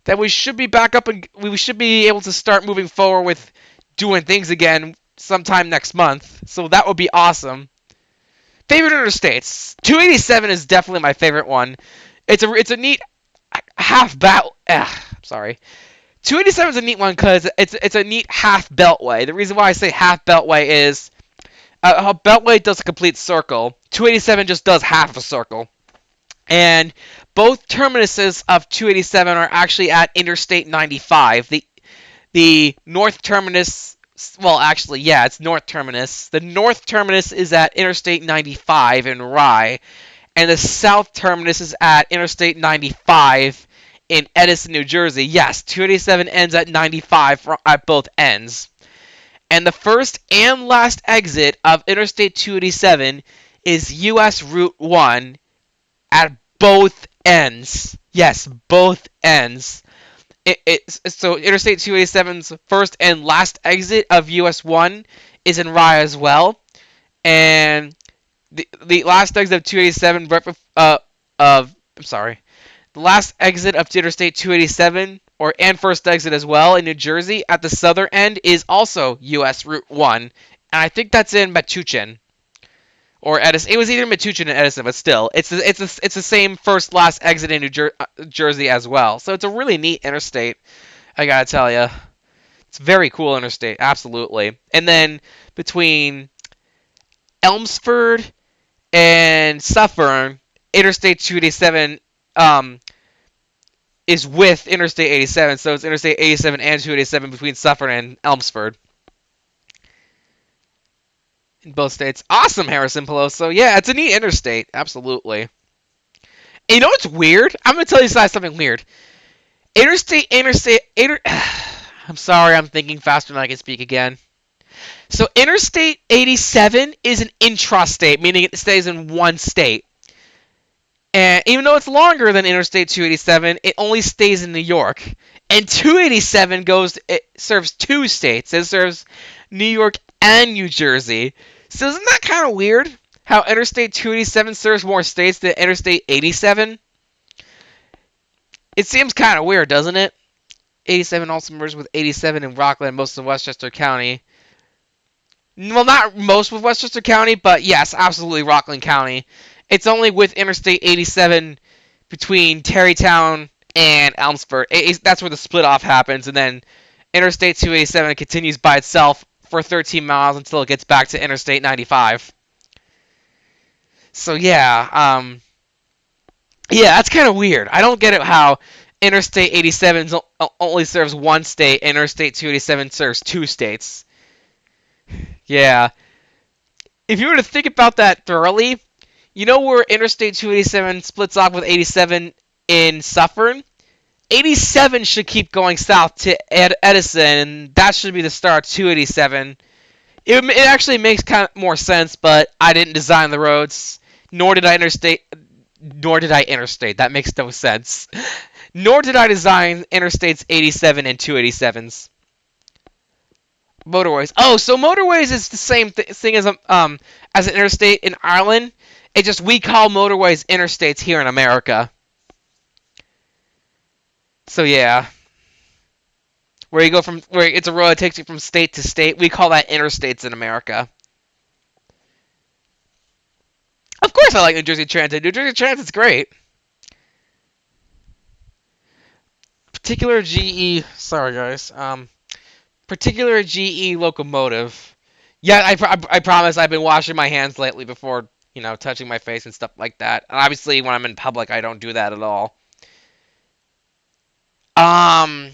then we should be back up and we should be able to start moving forward with doing things again sometime next month. So that would be awesome. Favorite interstates. 287 is definitely my favorite one. It's a neat half battle. Sorry. 287 is a neat one because it's a neat half beltway. The reason why I say half beltway is a beltway does a complete circle. 287 just does half a circle. And both terminuses of 287 are actually at Interstate 95. The north terminus, well, actually, yeah, it's north terminus. The north terminus is at Interstate 95 in Rye, and the south terminus is at Interstate 95 in Edison, New Jersey. Yes, 287 ends at 95 at both ends. And the first and last exit of Interstate 287 is US Route 1 at both ends. Yes, both ends. So Interstate 287's first and last exit of US 1 is in Rye as well. And the last exit of 287 I'm sorry. The last exit of Interstate 287 and first exit as well in New Jersey at the southern end is also US Route 1. And I think that's in Metuchen or Edison. It was either Metuchen or Edison, but still, it's the same first last exit in Jersey as well. So it's a really neat interstate. I gotta tell you, it's a very cool interstate, absolutely. And then between Elmsford and Suffern, Interstate 287 is with Interstate 87, so it's Interstate 87 and 287 between Suffern and Elmsford. In both states. Awesome, Harrison Peloso. Yeah, it's a neat interstate. Absolutely. And you know what's weird? I'm going to tell you guys something weird. I'm sorry, I'm thinking faster than I can speak again. So Interstate 87 is an intrastate, meaning it stays in one state. And even though it's longer than Interstate 287, it only stays in New York. And 287 it serves two states. It serves New York and New Jersey. So isn't that kind of weird? How Interstate 287 serves more states than Interstate 87? It seems kind of weird, doesn't it? 87 also merges with 87 in Rockland, most of Westchester County. Well, not most of Westchester County, but yes, absolutely Rockland County. It's only with Interstate 87 between Tarrytown and Elmsford. That's where the split off happens, and then Interstate 287 continues by itself for 13 miles until it gets back to Interstate 95. So yeah, that's kind of weird. I don't get it how Interstate 87 only serves one state, and Interstate 287 serves two states. Yeah. If you were to think about that thoroughly, you know where Interstate 287 splits off with 87 in Suffern? 87 should keep going south to Edison, and that should be the start of 287. It actually makes kind of more sense, but I didn't design the roads, nor did I interstate. That makes no sense. Nor did I design Interstates 87 and 287s. Motorways. Oh, so motorways is the same thing as an interstate in Ireland. It just we call motorways interstates here in America. So yeah. where you go from where it's a road that takes you from state to state. We call that interstates in America. Of course, I like New Jersey Transit. New Jersey Transit's great. Particular GE. Sorry, guys. Particular GE locomotive. Yeah, I promise I've been washing my hands lately before, touching my face and stuff like that. And obviously, when I'm in public, I don't do that at all. Um,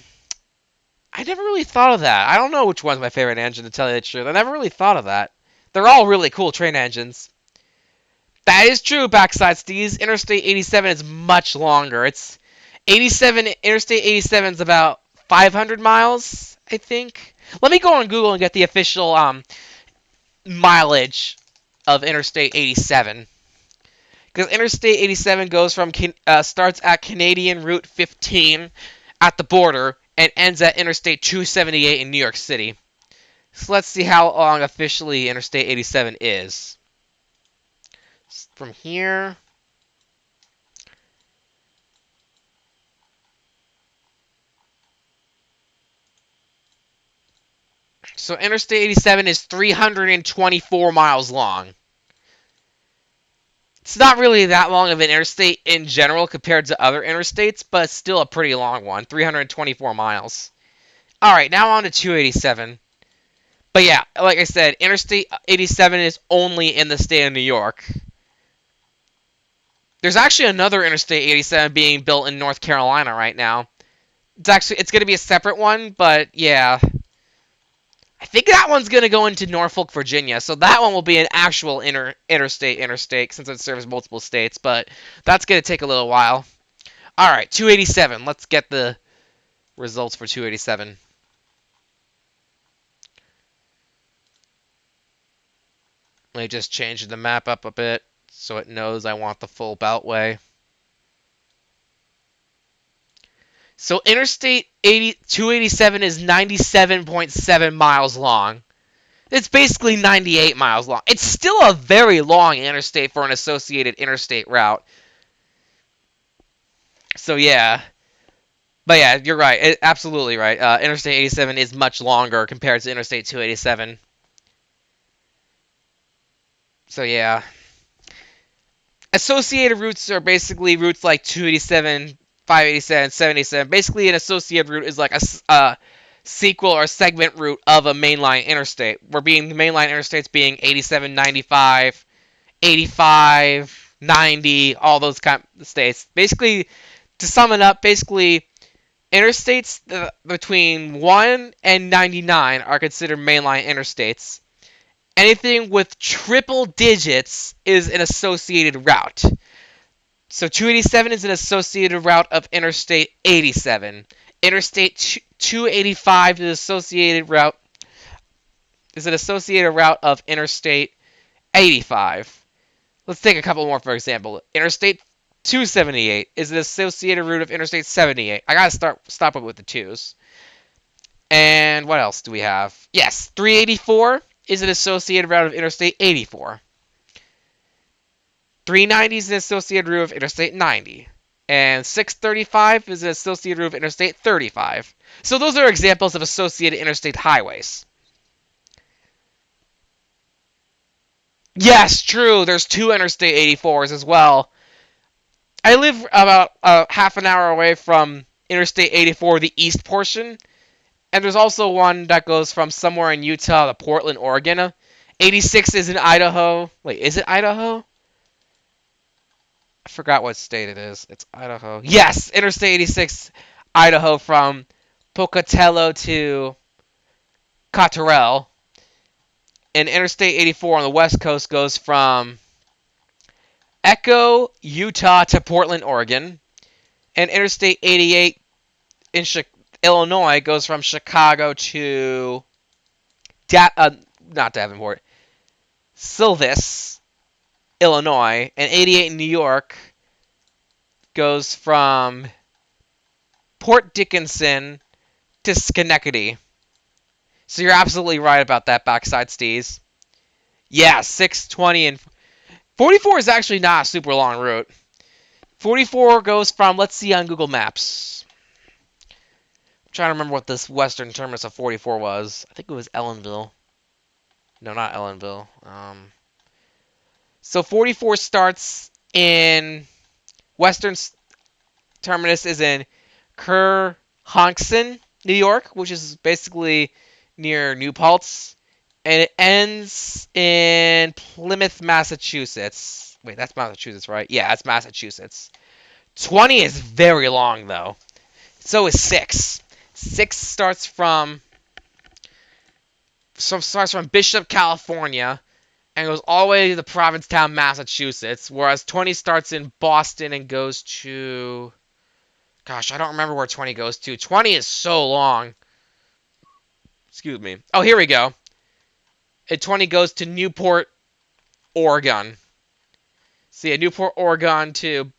I never really thought of that. I don't know which one's my favorite engine, to tell you the truth. I never really thought of that. They're all really cool train engines. That is true, Backside Steez. Interstate 87 is much longer. It's 87. Interstate 87 is about 500 miles, I think. Let me go on Google and get the official mileage of Interstate 87. Because Interstate 87 starts at Canadian Route 15 at the border and ends at Interstate 278 in New York City. So let's see how long officially Interstate 87 is. From here. So Interstate 87 is 324 miles long. It's not really that long of an interstate in general compared to other interstates, but it's still a pretty long one. 324 miles. Alright, now on to 287. But yeah, like I said, Interstate 87 is only in the state of New York. There's actually another Interstate 87 being built in North Carolina right now. It's going to be a separate one, but yeah. I think that one's going to go into Norfolk, Virginia. So that one will be an actual interstate since it serves multiple states, but that's going to take a little while. All right, 287. Let's get the results for 287. Let me just change the map up a bit so it knows I want the full beltway. So Interstate 287 is 97.7 miles long. It's basically 98 miles long. It's still a very long interstate for an associated interstate route. So yeah. But yeah, you're right. Absolutely right. Interstate 87 is much longer compared to Interstate 287. So yeah. Associated routes are basically routes like 287, 587, 787. Basically, an associated route is like a sequel or segment route of a mainline interstate. Where the mainline interstates being 87, 95, 85, 90, all those kind of states. Basically, to sum it up, interstates between 1 and 99 are considered mainline interstates. Anything with triple digits is an associated route. So 287 is an associated route of Interstate 87. Interstate 285 is an associated route of Interstate 85. Let's take a couple more, for example. Interstate 278 is an associated route of Interstate 78. I gotta stop it with the twos. And what else do we have? Yes, 384 is an associated route of Interstate 84. 390 is an associated route of Interstate 90. And 635 is an associated route of Interstate 35. So those are examples of associated interstate highways. Yes, true. There's two Interstate 84s as well. I live about half an hour away from Interstate 84, the east portion. And there's also one that goes from somewhere in Utah to Portland, Oregon. 86 is in Idaho. Wait, is it Idaho? I forgot what state it is. It's Idaho. Yes, Interstate 86, Idaho, from Pocatello to Cotterell. And Interstate 84 on the west coast goes from Echo, Utah to Portland, Oregon. And Interstate 88 in Illinois goes from Chicago to not Davenport, Silvis, Illinois, and 88 in New York goes from Port Dickinson to Schenectady. So you're absolutely right about that, Backside Steez. Yeah, 620 and 44 is actually not a super long route. 44 goes from, let's see on Google Maps. Trying to remember what this western terminus of 44 was. I think it was Ellenville. No, not Ellenville. So 44 starts in western terminus is in Kerhonkson, New York, which is basically near New Paltz, and it ends in Plymouth, Massachusetts. Wait, that's Massachusetts, right? Yeah, that's Massachusetts. 20 is very long though. So is 6. 6 starts from Bishop, California, and goes all the way to the Provincetown, Massachusetts, whereas 20 starts in Boston and goes to... Gosh, I don't remember where 20 goes to. 20 is so long. Excuse me. Oh, here we go. And 20 goes to Newport, Oregon. So yeah, Newport, Oregon to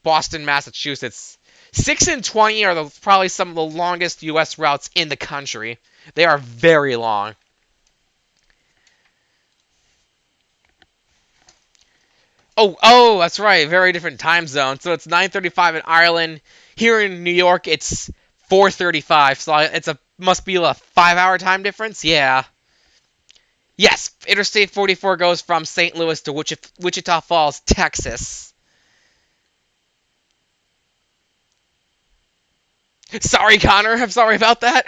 Boston, Massachusetts. 6 and 20 are probably some of the longest U.S. routes in the country. They are very long. Oh, that's right. Very different time zone. So it's 9:35 in Ireland. Here in New York, it's 4:35. So it's must be a 5-hour time difference. Yeah. Yes, Interstate 44 goes from St. Louis to Wichita Falls, Texas. Sorry, Connor. I'm sorry about that.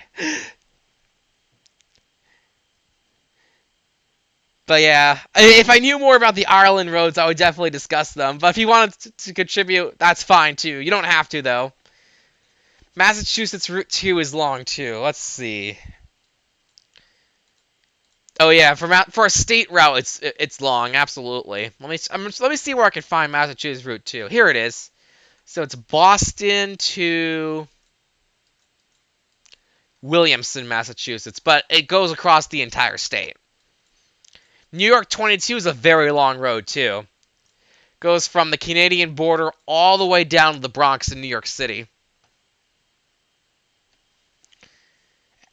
But yeah, if I knew more about the Ireland roads, I would definitely discuss them. But if you wanted to contribute, that's fine too. You don't have to, though. Massachusetts Route 2 is long too. Let's see. Oh yeah, for a state route, it's long. Absolutely. Let me see where I can find Massachusetts Route 2. Here it is. So it's Boston to Williamson, Massachusetts, but it goes across the entire state. New York 22 is a very long road too. Goes from the Canadian border all the way down to the Bronx in New York City.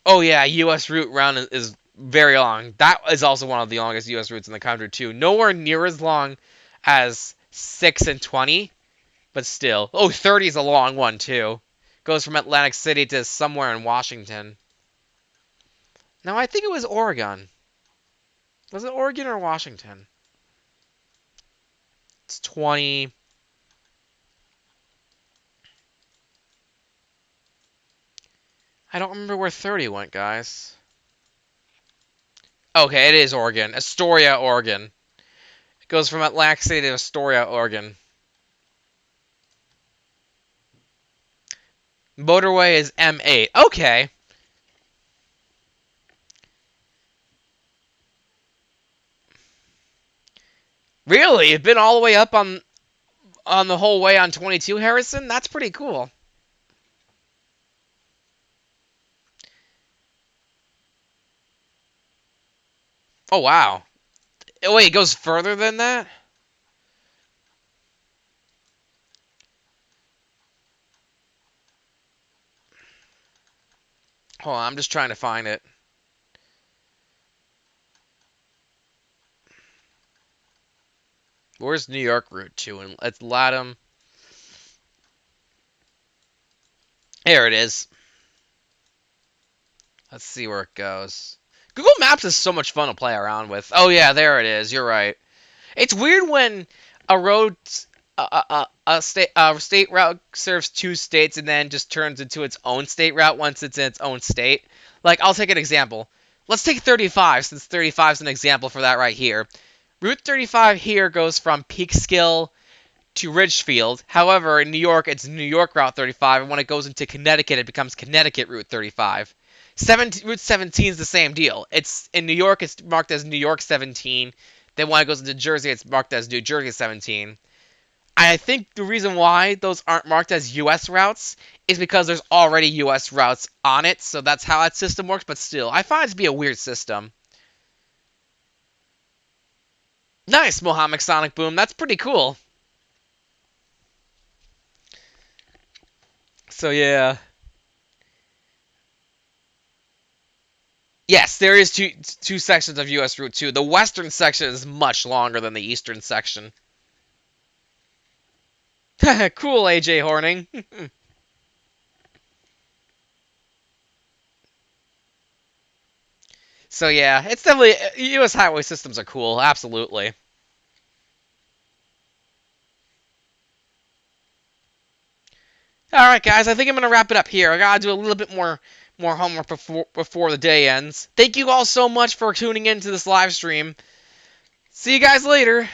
Oh yeah, U.S. route round is very long. That is also one of the longest U.S. routes in the country too. Nowhere near as long as 6 and 20, but still. Oh, 30 is a long one too. Goes from Atlantic City to somewhere in Washington. No, I think it was Oregon. Was it Oregon or Washington? It's 20. I don't remember where 30 went, guys. Okay, it is Oregon. Astoria, Oregon. It goes from Atlantic City to Astoria, Oregon. Motorway is M8. Okay. Really? You've been all the way up on the whole way on 22, Harrison? That's pretty cool. Oh, wow. Oh, wait, it goes further than that? Hold on, I'm just trying to find it. Where's New York Route 2? And it's Latham. There it is. Let's see where it goes. Google Maps is so much fun to play around with. Oh, yeah, there it is. You're right. It's weird when a road, a state route serves two states and then just turns into its own state route once it's in its own state. Like, I'll take an example. Let's take 35, since 35 is an example for that right here. Route 35 here goes from Peekskill to Ridgefield. However, in New York, it's New York Route 35, and when it goes into Connecticut, it becomes Connecticut Route 35. Route 17 is the same deal. It's in New York, it's marked as New York 17. Then when it goes into Jersey, it's marked as New Jersey 17. I think the reason why those aren't marked as U.S. routes is because there's already U.S. routes on it, so that's how that system works. But still, I find it to be a weird system. Nice, Mohammed Sonic Boom. That's pretty cool. So yeah. Yes, there is two sections of U.S. Route 2. The western section is much longer than the eastern section. Cool, AJ Horning. So yeah, it's definitely U.S. highway systems are cool. Absolutely. All right, guys. I think I'm gonna wrap it up here. I gotta do a little bit more homework before the day ends. Thank you all so much for tuning in to this live stream. See you guys later.